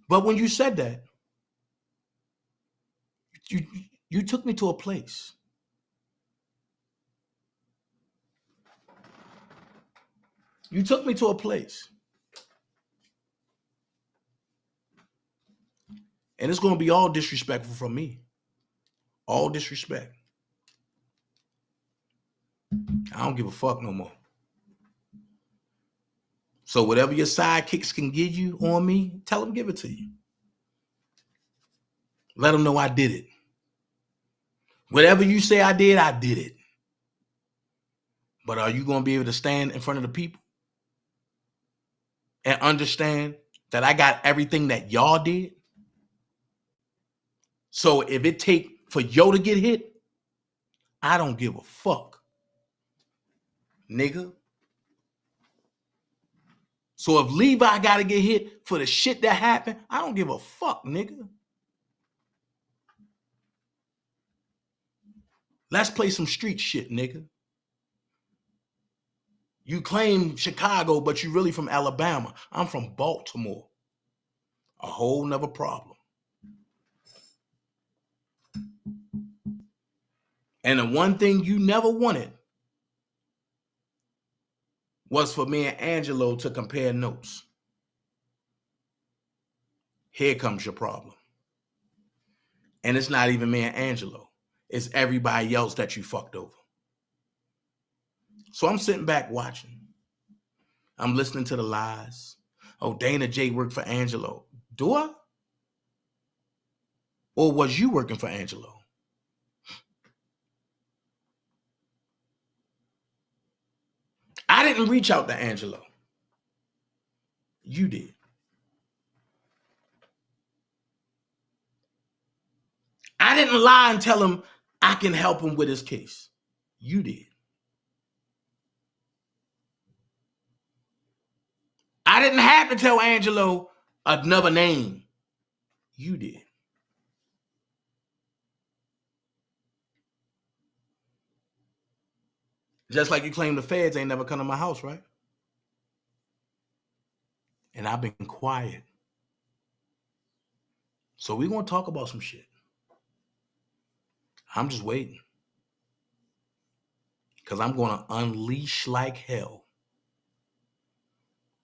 But when you said that, you took me to a place. You took me to a place. And it's going to be all disrespectful from me. All disrespect. I don't give a fuck no more. So whatever your sidekicks can give you on me, tell them give it to you. Let them know I did it. Whatever you say I did it. But are you going to be able to stand in front of the people and understand that I got everything that y'all did? So if it take for yo to get hit, I don't give a fuck, nigga. So if Levi got to get hit for the shit that happened, I don't give a fuck, nigga. Let's play some street shit, nigga. You claim Chicago, but you really from Alabama. I'm from Baltimore. A whole nother problem. And the one thing you never wanted was for me and Angelo to compare notes. Here comes your problem. And it's not even me and Angelo. It's everybody else that you fucked over. So I'm sitting back watching. I'm listening to the lies. Oh, DanaJay worked for Angelo. Do I? Or was you working for Angelo? I didn't reach out to Angelo. You did. I didn't lie and tell him I can help him with his case. You did. I didn't have to tell Angelo another name. You did. Just like you claim the feds ain't never come to my house, right? And I've been quiet. So we're going to talk about some shit. I'm just waiting. Because I'm going to unleash like hell.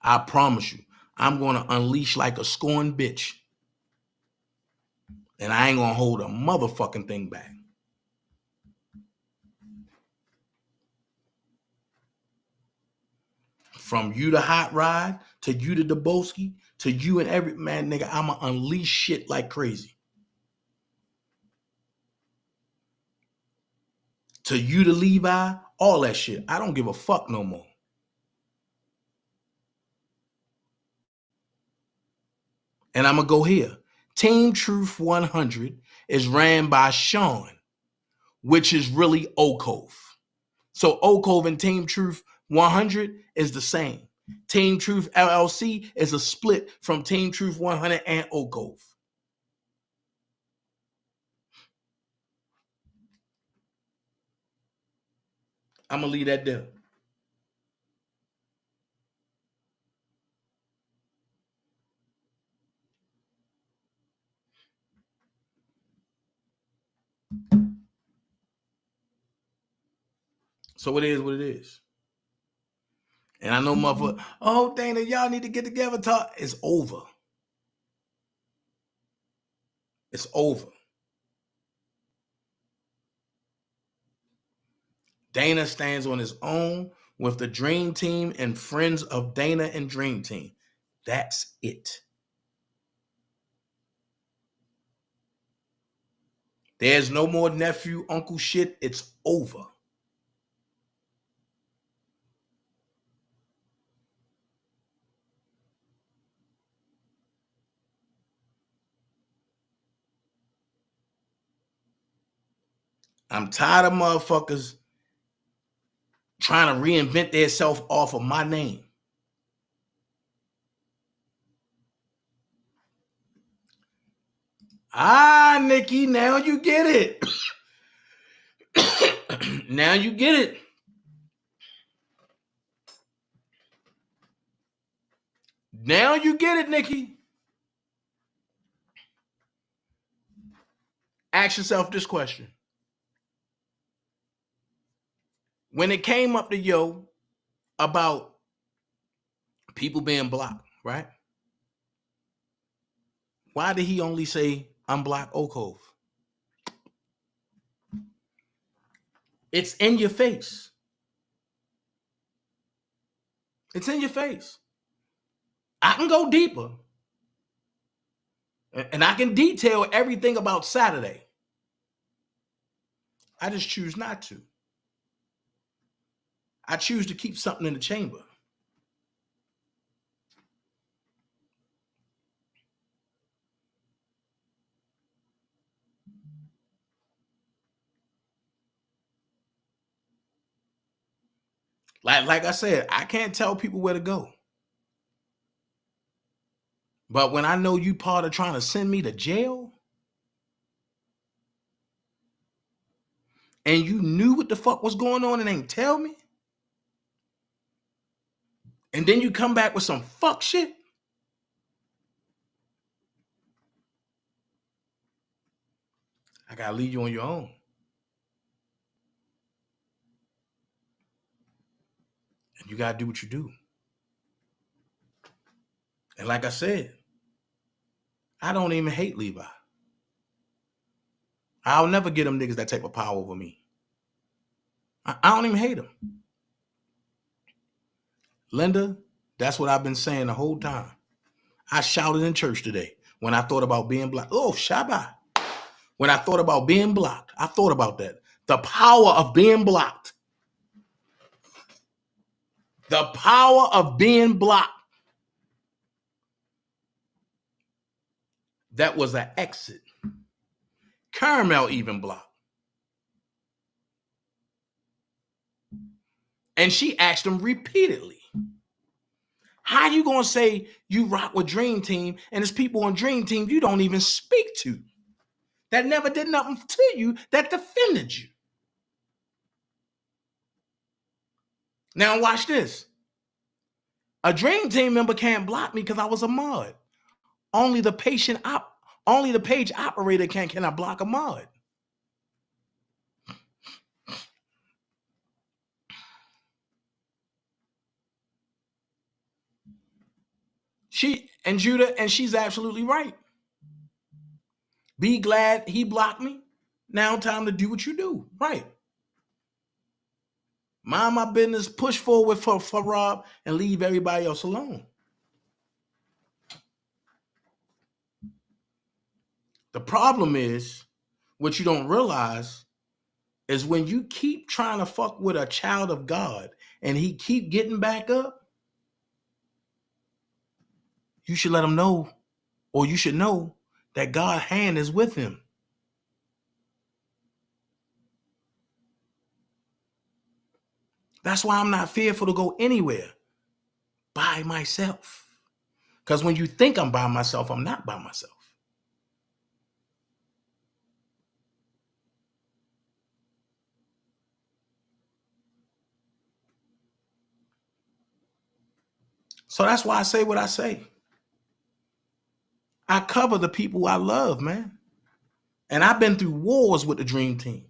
I promise you. I'm going to unleash like a scorned bitch. And I ain't going to hold a motherfucking thing back. From you to Hot Rod, to you to Deboski, to you and every man, nigga, I'm going to unleash shit like crazy. To you to Levi, all that shit. I don't give a fuck no more. And I'm going to go here. Team Truth 100 is ran by Sean, which is really Okove. So Okove and Team Truth 100 is the same. Team Truth LLC is a split from Team Truth 100 and Okove. I'm going to leave that there. So it is what it is. And I know motherfucker, oh, Dana, y'all need to get together, talk. It's over. It's over. Dana stands on his own with the Dream Team and friends of Dana and Dream Team. That's it. There's no more nephew, uncle shit. It's over. I'm tired of motherfuckers trying to reinvent themselves off of my name. Ah, Nikki, now you get it. Now you get it. Now you get it, Nikki. Ask yourself this question. When it came up to Yo about people being blocked, right? Why did he only say unblock Okov? It's in your face. It's in your face. I can go deeper. And I can detail everything about Saturday. I just choose not to. I choose to keep something in the chamber. Like I said, I can't tell people where to go. But when I know you part of trying to send me to jail, and you knew what the fuck was going on and ain't tell me, and then you come back with some fuck shit, I gotta leave you on your own. And you gotta do what you do. And like I said, I don't even hate Levi. I'll never get them niggas that type of power over me. I don't even hate them. Linda, that's what I've been saying the whole time. I shouted in church today when I thought about being blocked. Oh, Shabbat. When I thought about being blocked, I thought about that. The power of being blocked. The power of being blocked. That was an exit. Caramel even blocked. And she asked him repeatedly, how you going to say you rock with Dream Team and there's people on Dream Team you don't even speak to that never did nothing to you that defended you? Now watch this. A Dream Team member can't block me because I was a mod. Only the page operator can I block a mod. She's absolutely right. Be glad he blocked me. Now time to do what you do. Right. Mind my business, push forward for Rob, and leave everybody else alone. The problem is, what you don't realize is when you keep trying to fuck with a child of God and he keep getting back up, you should let him know, or you should know that God's hand is with him. That's why I'm not fearful to go anywhere by myself. Because when you think I'm by myself, I'm not by myself. So that's why I say what I say. I cover the people I love, man. And I've been through wars with the Dream Team.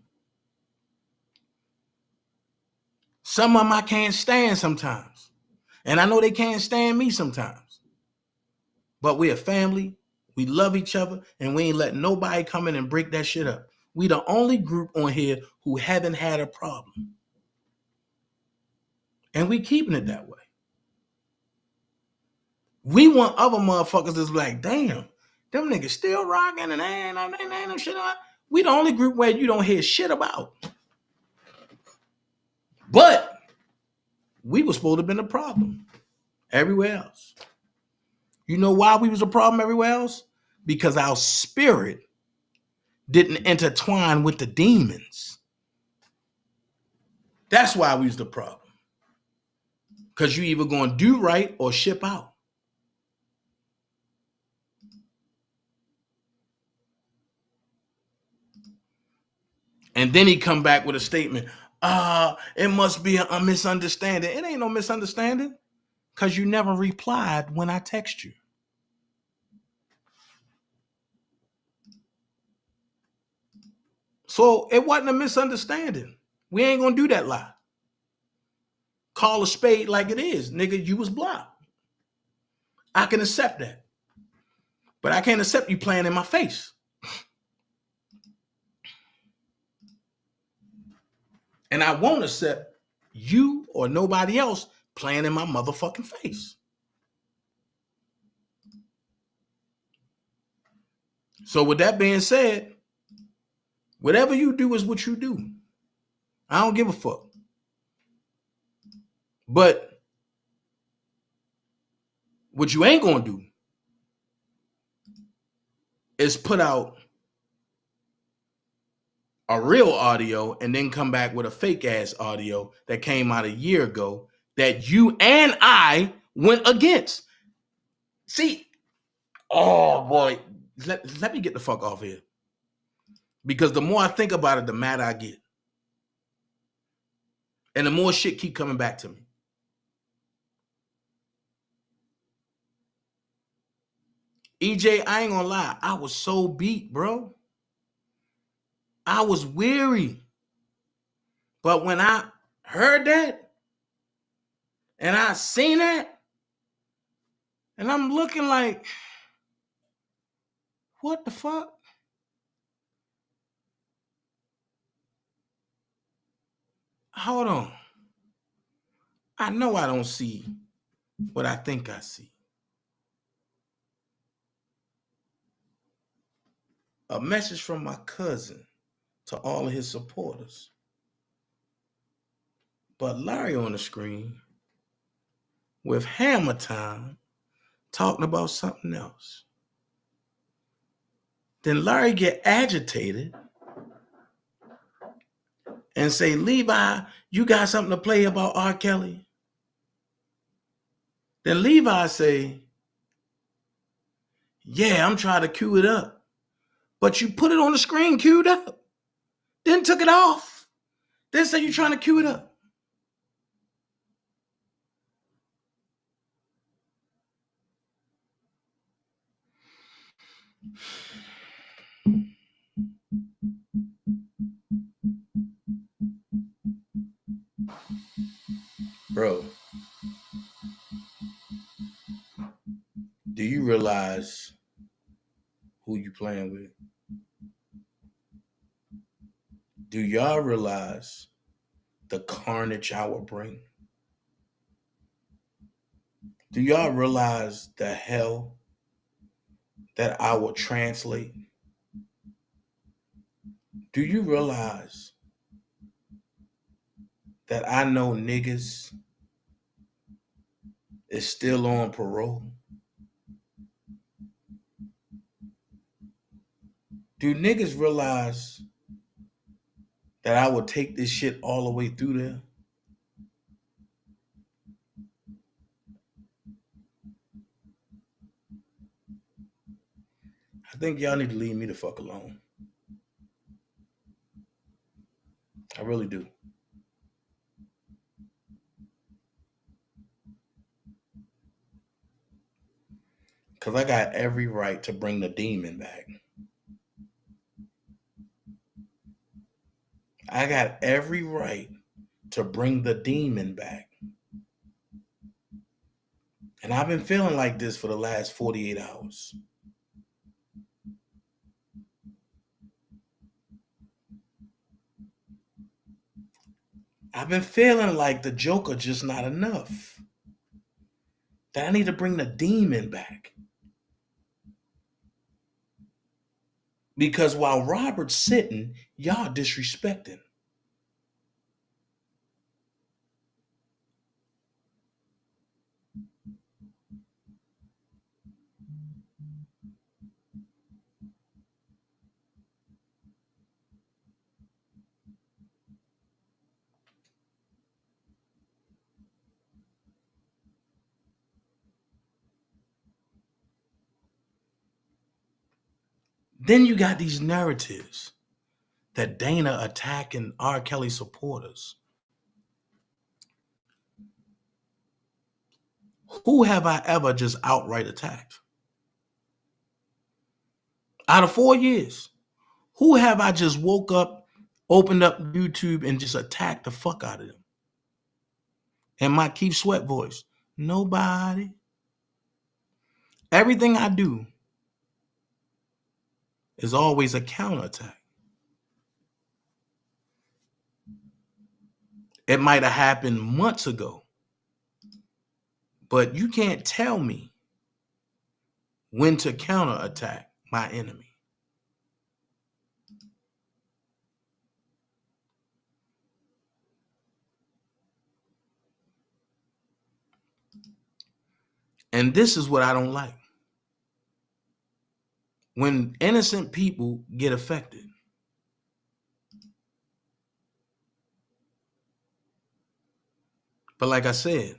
Some of them I can't stand sometimes. And I know they can't stand me sometimes. But we're a family. We love each other. And we ain't letting nobody come in and break that shit up. We the only group on here who haven't had a problem. And we keeping it that way. We want other motherfuckers that's like, damn, them niggas still rocking and ain't no shit on. We the only group where you don't hear shit about. But we was supposed to have been a problem everywhere else. You know why we was a problem everywhere else? Because our spirit didn't intertwine with the demons. That's why we was the problem. Because you either going to do right or ship out. And then he come back with a statement. It must be a misunderstanding. It ain't no misunderstanding because you never replied when I text you. So it wasn't a misunderstanding. We ain't going to do that lie. Call a spade like it is. Nigga, you was blocked. I can accept that. But I can't accept you playing in my face. And I won't accept you or nobody else playing in my motherfucking face. So with that being said, whatever you do is what you do. I don't give a fuck. But what you ain't gonna do is put out a real audio and then come back with a fake ass audio that came out a year ago that you and I went against. See, oh boy, let me get the fuck off here. Because the more I think about it, the madder I get. And the more shit keep coming back to me. EJ, I ain't gonna lie. I was so beat, bro. I was weary. But when I heard that and I seen that, and I'm looking like, what the fuck? Hold on. I know I don't see what I think I see. A message from my cousin to all of his supporters. But Larry on the screen with Hammer Time talking about something else. Then Larry get agitated and say, Levi, you got something to play about R. Kelly? Then Levi say, yeah, I'm trying to cue it up. But you put it on the screen queued up. Then took it off. Then say you're trying to cue it up. Bro, do you realize who you playing with? Do y'all realize the carnage I will bring? Do y'all realize the hell that I will translate? Do you realize that I know niggas is still on parole? Do niggas realize that I would take this shit all the way through there? I think y'all need to leave me the fuck alone. I really do. Because I got every right to bring the demon back. I got every right to bring the demon back. And I've been feeling like this for the last 48 hours. I've been feeling like the Joker just not enough. That I need to bring the demon back. Because while Robert's sitting, y'all disrespecting. Then you got these narratives that Dana attacking R. Kelly supporters. Who have I ever just outright attacked? Out of 4 years, who have I just woke up, opened up YouTube, and just attacked the fuck out of them? And my Keith Sweat voice, nobody. Everything I do is always a counterattack. It might have happened months ago, but you can't tell me when to counterattack my enemy. And this is what I don't like. When innocent people get affected. But like I said,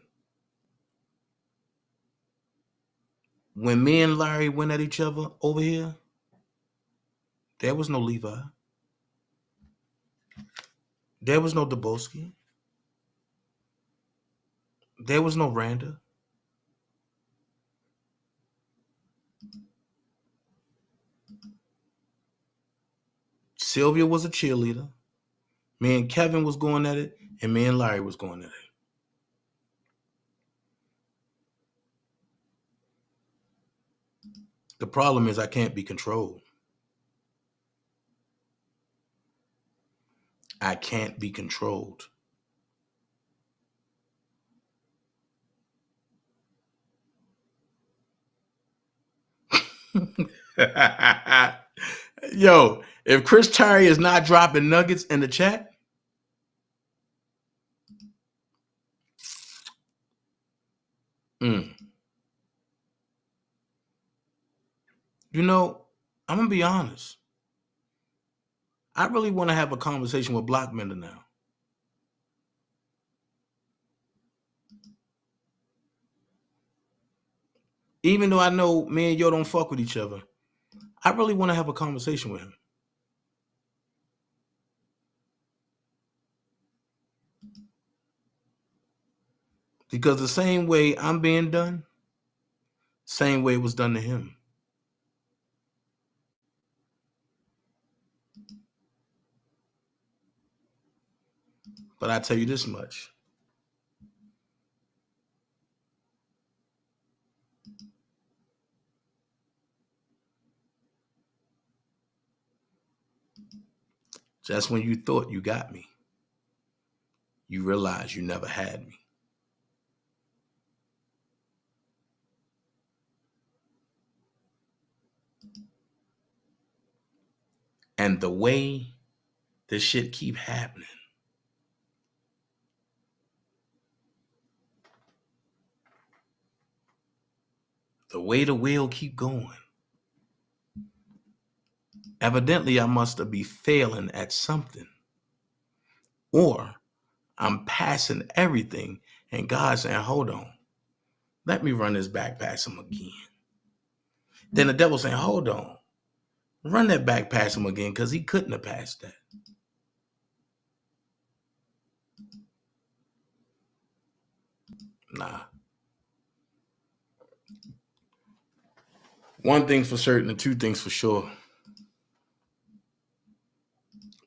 when me and Larry went at each other over here, there was no Levi. There was no Dubowski. There was no Randa. Sylvia was a cheerleader. Me and Kevin was going at it, and me and Larry was going at it. The problem is I can't be controlled. I can't be controlled. Yo, if Chris Terry is not dropping nuggets in the chat, you know, I'm going to be honest. I really want to have a conversation with Blockmender now. Even though I know me and Yo don't fuck with each other, I really want to have a conversation with him. Because the same way I'm being done, same way it was done to him. But I tell you this much. Just when you thought you got me, you realize you never had me. And the way this shit keep happening, the way the wheel keep going, evidently I must be failing at something. Or I'm passing everything and God's saying, hold on, let me run this back past him again. Then the devil saying, hold on, run that back past him again because he couldn't have passed that. Nah. One thing for certain and two things for sure.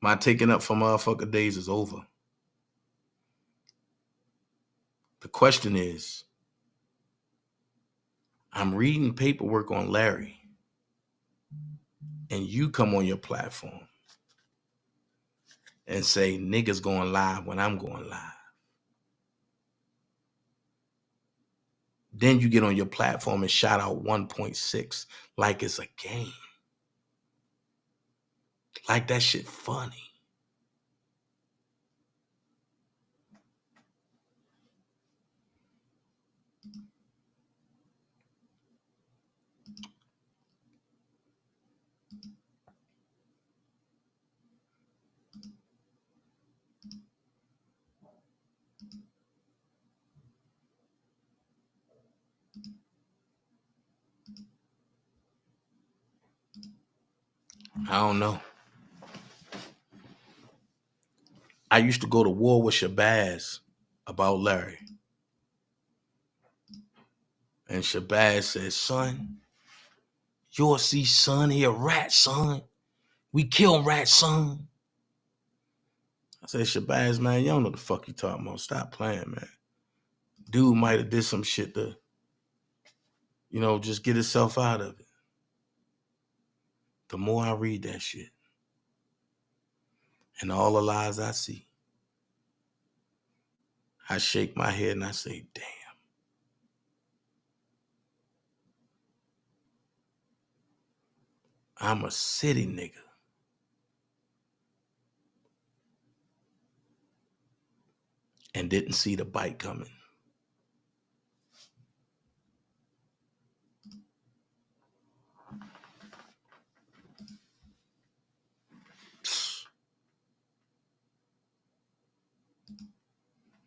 My taking up for motherfucker days is over. The question is, I'm reading paperwork on Larry, and you come on your platform and say niggas going live when I'm going live. Then you get on your platform and shout out 1.6 like it's a game. Like that shit funny. I don't know. I used to go to war with Shabazz about Larry. And Shabazz said, son, you'll see, son, he a rat, son. We kill rats, son. I said, Shabazz, man, you don't know the fuck you talking about. Stop playing, man. Dude might have did some shit to, just get himself out of it. The more I read that shit and all the lies I see, I shake my head and I say, damn. I'm a city nigga. And didn't see the bite coming.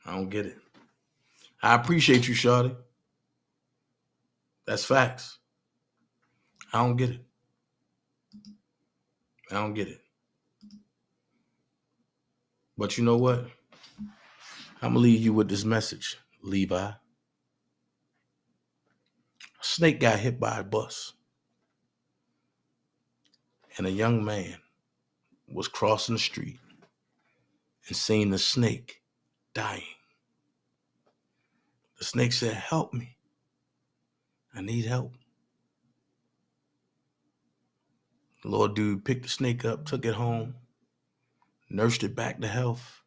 I don't get it. I appreciate you, shawty. That's facts. I don't get it. I don't get it. But you know what? I'm going to leave you with this message, Levi. A snake got hit by a bus. And a young man was crossing the street and seen the snake dying. The snake said, help me. I need help. The little dude picked the snake up, took it home, nursed it back to health,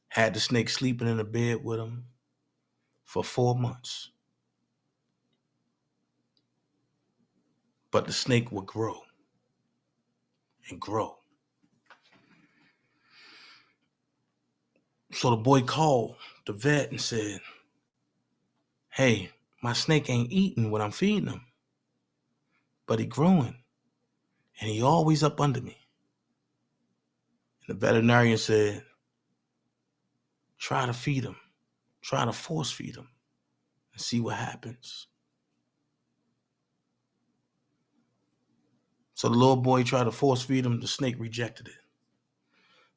had the snake sleeping in a bed with him for 4 months. But the snake would grow and grow. So the boy called the vet and said, hey, my snake ain't eating what I'm feeding him, but he growing and he always up under me. And the veterinarian said, try to feed him, try to force feed him and see what happens. So the little boy tried to force feed him. The snake rejected it.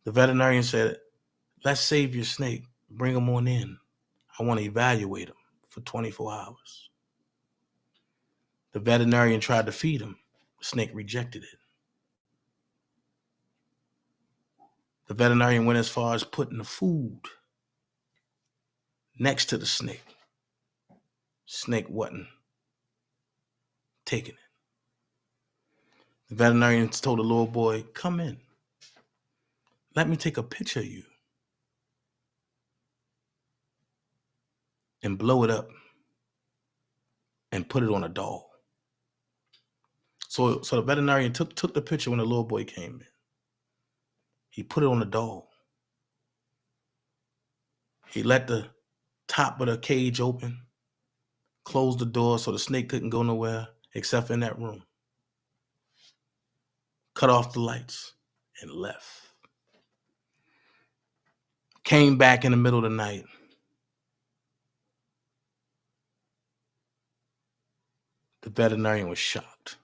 The veterinarian said, let's save your snake. Bring him on in. I want to evaluate him for 24 hours. The veterinarian tried to feed him. The snake rejected it. The veterinarian went as far as putting the food next to the snake. Snake wasn't taking it. The veterinarian told the little boy, come in. Let me take a picture of you and blow it up and put it on a doll. So the veterinarian took the picture when the little boy came in. He put it on the doll. He let the top of the cage open, closed the door so the snake couldn't go nowhere except in that room. Cut off the lights and left. Came back in the middle of the night. The veterinarian was shocked.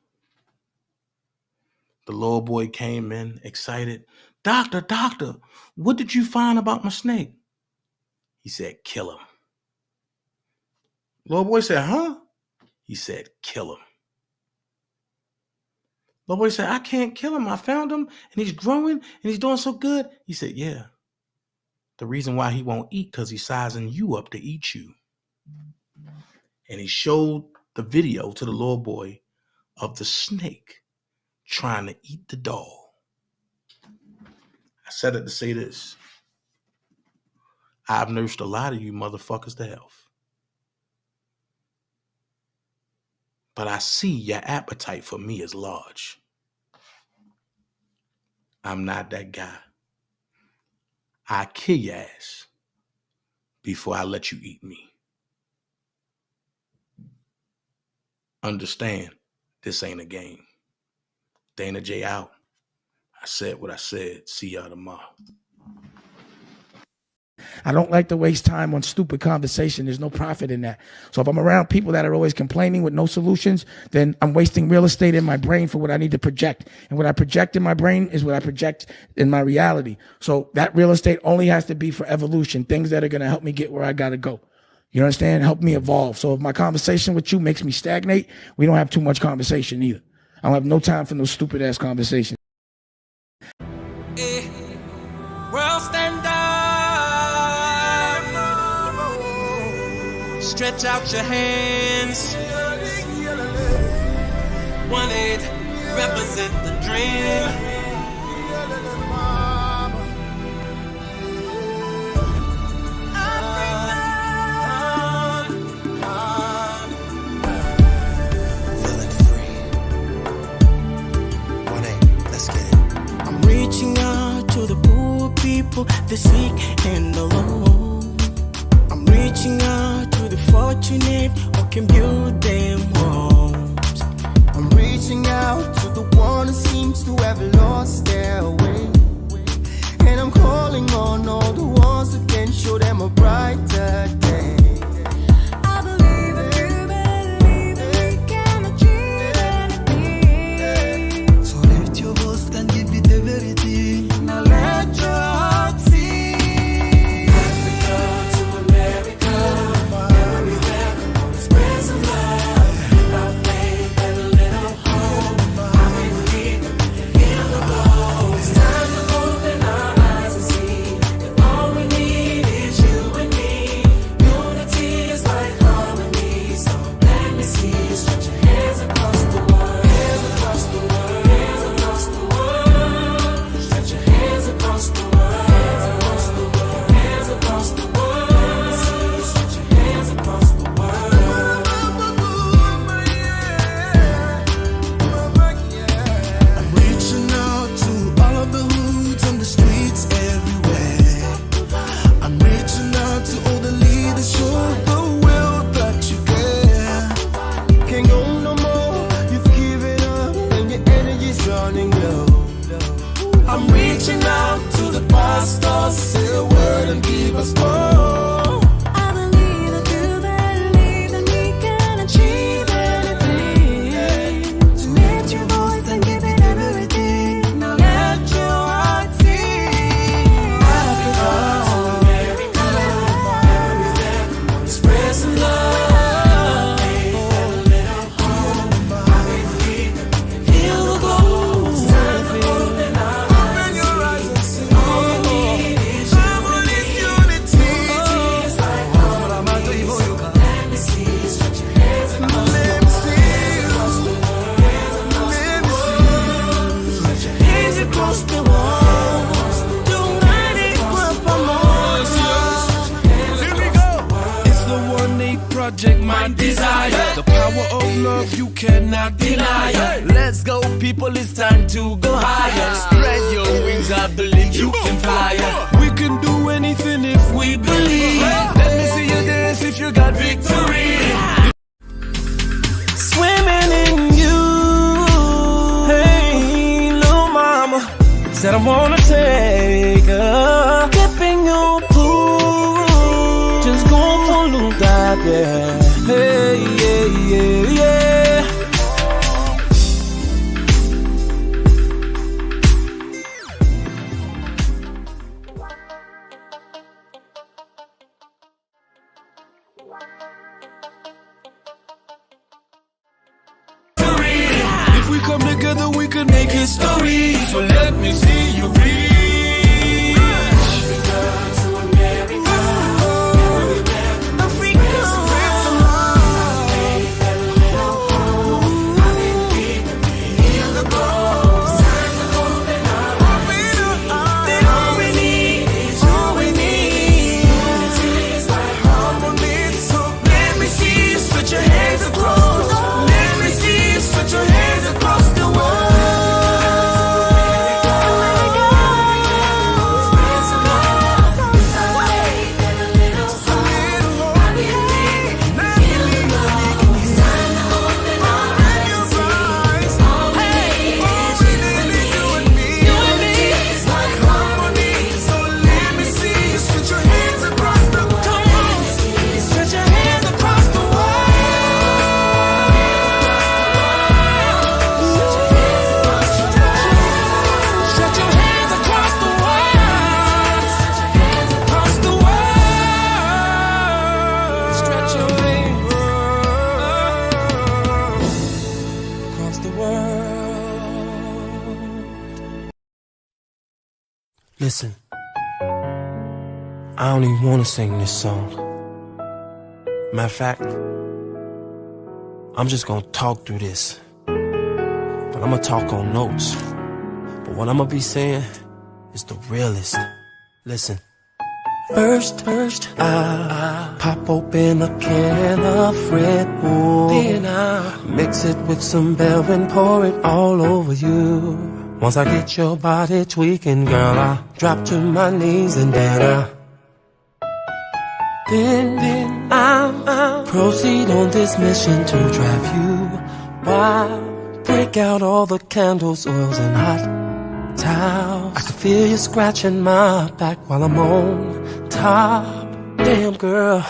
The little boy came in excited. Doctor, what did you find about my snake? He said, kill him. Little boy said, huh? He said, kill him. Little boy said, I can't kill him. I found him and he's growing and he's doing so good. He said, yeah. The reason why he won't eat because he's sizing you up to eat you. And he showed the video to the little boy of the snake trying to eat the doll. I said it to say this. I've nursed a lot of you motherfuckers to health. But I see your appetite for me is large. I'm not that guy. I kill your ass before I let you eat me. Understand, this ain't a game. DanaJay out. I said what I said. See y'all tomorrow. I don't like to waste time on stupid conversation. There's no profit in that. So if I'm around people that are always complaining with no solutions, then I'm wasting real estate in my brain for what I need to project. And what I project in my brain is what I project in my reality. So that real estate only has to be for evolution, things that are going to help me get where I got to go. You understand? Help me evolve. So if my conversation with you makes me stagnate, we don't have too much conversation either. I don't have no time for no stupid ass conversation. World stand up. Stretch out your hands. 1-8 represent the dream. Reaching out to the poor people, the sick and alone. I'm reaching out to the fortunate who can build them homes. I'm reaching out to the one who seems to have lost their way. And I'm calling on all the ones who can show them a brighter day. I believe that you believe that we can achieve anything. So lift your voice and give it the verity. Now let your heart see. Africa to America, everywhere, spread some love. Without faith and a little hope, I believe we can heal the globe. It's time to open our eyes and see that all we need is you and me. Unity is like harmony, so let me see you stretch your hands across the world. Hands across the world, hands across the world. Stretch your hands across the world, hands across the world, hands across the world. Let me see you stretch your hands across the world. I'm reaching out to all of the hoods on the streets everywhere. I'm reaching out to all the leaders, show the will that you care. Can't go no more, you've given up and your energy's running low. I'm reaching out to the pastors, say a word and give us more. I believe that you believe that we can achieve anything. So lift your voice and give it everything. Now let your heart sing. Africa to America, everywhere, spread some love. Heal the globe. It's time to open our eyes and see. All we need is you and me. Unity is like harmony, so let me see you stretch your hands across the world. Stretch your hands across the world. United we're for more. Here we go. It's the 1-8 project, my desire. The power of love you cannot deny. Let's go, people, it's time to go higher. Spread your wings, I believe you can fly. We can do anything if we believe. Let me see you dance if you got victory. Swimming in you. Hey, little mama. Said I wanna take a dip in your pool. Just go for a little dive, yeah. Hey, yeah, yeah, yeah. If we come together, we can make history. So let me see you reach. Africa to America, everywhere, spread some love. Faith and a little hope. I believe we can heal the globe. It's time to open our eyes and see that all we need is you and me. Unity is like harmony, so let me see you stretch your hands across. Let me see you stretch your hands across the world. Listen, I don't even wanna sing this song. Matter of fact, I'm just gonna talk through this. But I'm gonna talk on notes. But what I'm gonna be saying is the realest. Listen. First, I pop open a can of Red Bull. Then I mix it with some Bell and pour it all over you. Once I get your body tweaking, girl, I drop to my knees and then I'll proceed on this mission to drive you wild. Break out all the candles, oils, and hot towels. I can feel you scratching my back while I'm on top. Damn, girl,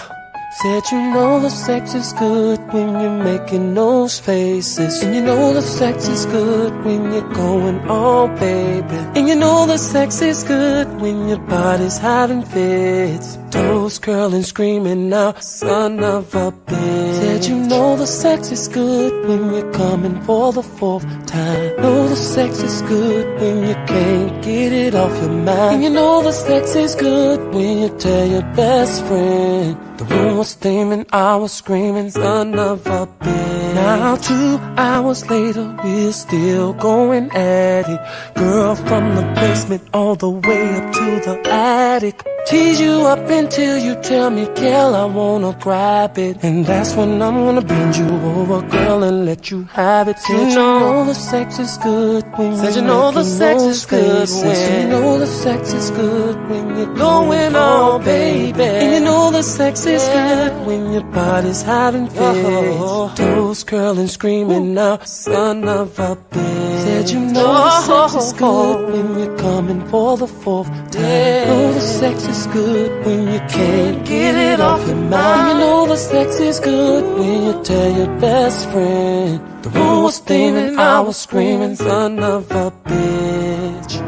said you know the sex is good when you're making those faces. And you know the sex is good when you're going all baby. And you know the sex is good when your body's having fits. Toes curling, screaming out, son of a bitch. Said you know the sex is good when you're coming for the 4th time. Know the sex is good when you can't get it off your mind. And you know the sex is good when you tell your best friend. The room was steaming, I was screaming, son of a bitch. Now 2 hours later, we're still going at it. Girl, from the basement all the way up to the attic. Tease you up until you tell me, girl, I wanna grab it. And that's when I'm gonna bend you over, girl, and let you have it. Said you know the sex is good when you're you know the sex is good when you know the sex is good when you're going all baby. And you know the sex is good when your body's having fits. Toes curling, screaming out, son of a bitch. Said you know the sex is good when you're coming for the 4th time. Know the sex is good when you can't get it off your mind. You know the sex is good when you tell your best friend. The room was steaming, I was screaming, son of a bitch.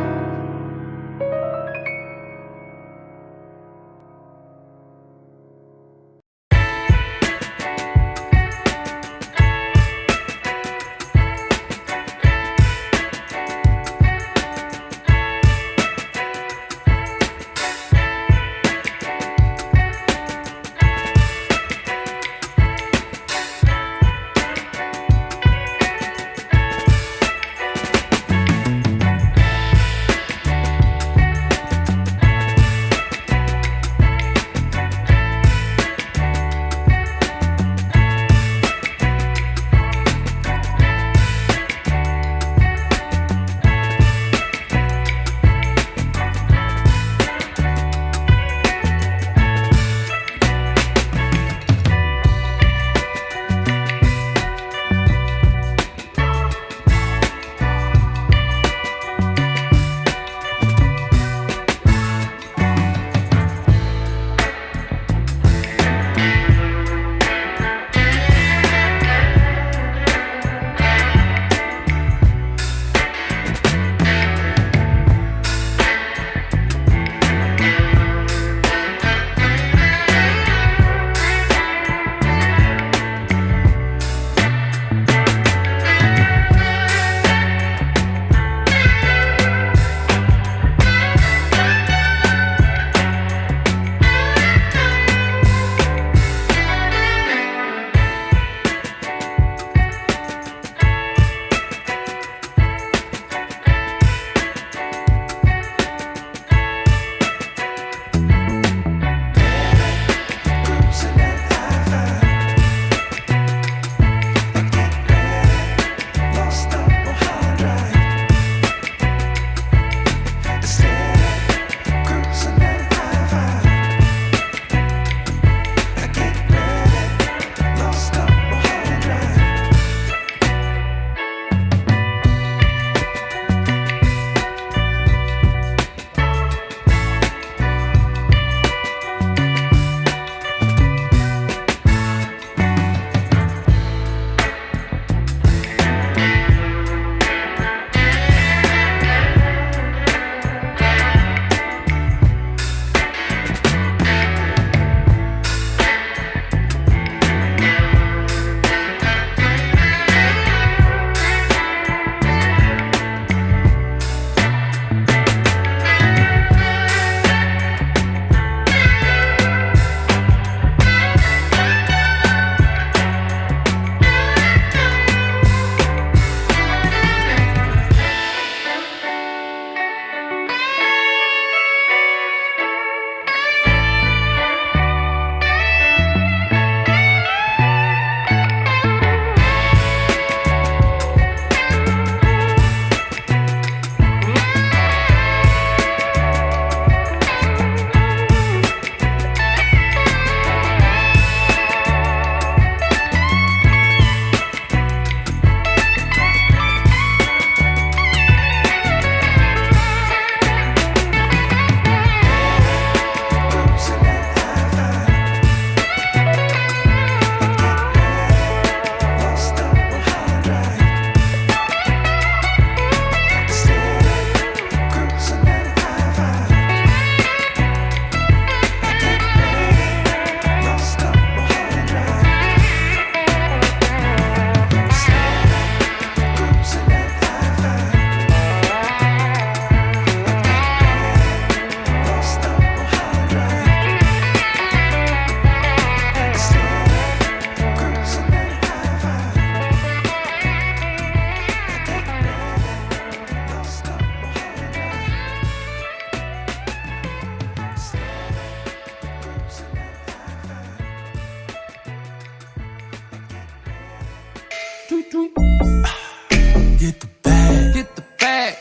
Get the bag. Get the bag.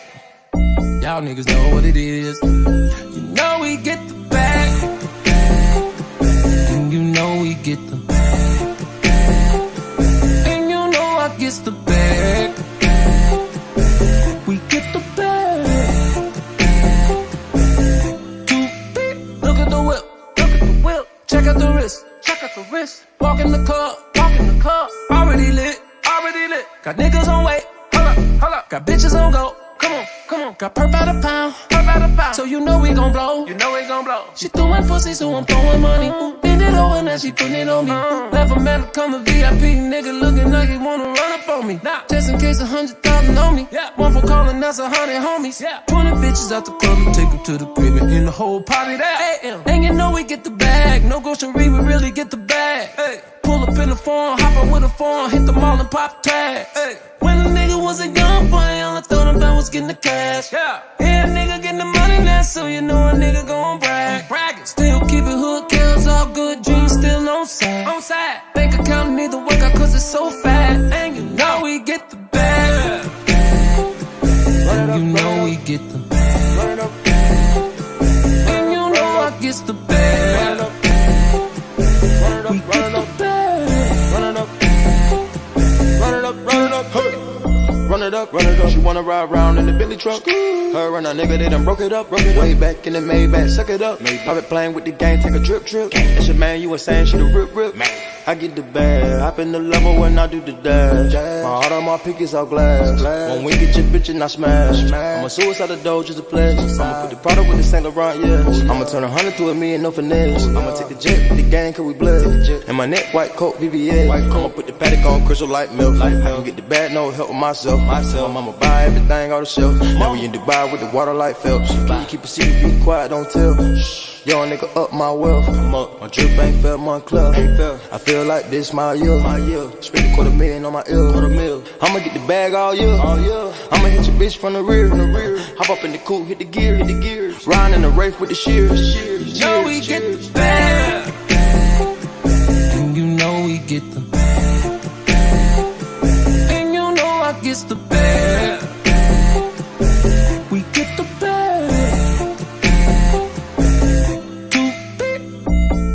Y'all niggas know what it is. You know we get the bag. The bag, the bag. And you know we get the bag. The bag, the bag. And you know I gets the bag. The bag, the bag. We get the bag. The bag, the bag. 2 feet. Look at the whip. Look at the whip. Check out the wrist. Check out the wrist. Walk in the club. Walk in the club. Already lit. Already lit. Got niggas on wait. Hold up. Hold up. Got bitches on go. Come on, come on. Got perp out a pound, perp out a pound. So you know we gon' blow, you know we gon' blow. She throwing pussy, so I'm throwing money. Ooh, bend it over, now she putting it on me. Never met her come a VIP, nigga looking like he wanna run up on me. Nah, just in case 100,000 on me. Yeah, one for calling, that's 100 homies. Yeah, 20 bitches out the club and take them to the crib and in the whole party there. AM. And you know we get the bag, no grocery, we really get the bag. Hey. Pull up in the phone, hop up with a phone, hit the mall and pop tags. Hey. When a nigga was a young boy, all I thought about was getting the cash. Yeah, a nigga getting the money now, so you know a nigga gon' brag. Bragging. Still keep it hood, counts all good, dreams still on side. On side. Bank account need to work out cause it's so fat. And you know we get the bag. And you know we get the bag. And you know I gets the bag. We get the bag. Run it up, she wanna ride around in the Billy truck. Her and a nigga, they done broke it up. Way back in the Maybach, suck it up. I been playing with the gang, take a drip. That's your man, you was saying she the rip. I get the bag, hop in the level when I do the dash. My heart on my pickets all glass. When we get your bitch and I smash. I'm a suicide door, just a pledge. I'ma put the product with the Saint Laurent, yeah. I'ma turn 100 to a million, no finesse. I'ma take the jet with the gang, cause we blood. And my neck, white coat, VVS. I'ma put the paddock on, crystal light milk. I can get the bag, no help with myself. I'ma buy everything off the shelf. Now we in Dubai with the water like Phelps. Can you keep a secret, be quiet, don't tell. Young nigga up my wealth. I'm up. My drip ain't felt, my club ain't felt. I feel like this my year. Spend $250,000 on my ear. I'ma get the bag all year. I'ma hit your bitch from the rear. Hop up in the coupe, hit the gear. Riding in the Wraith with the shears. Know we get the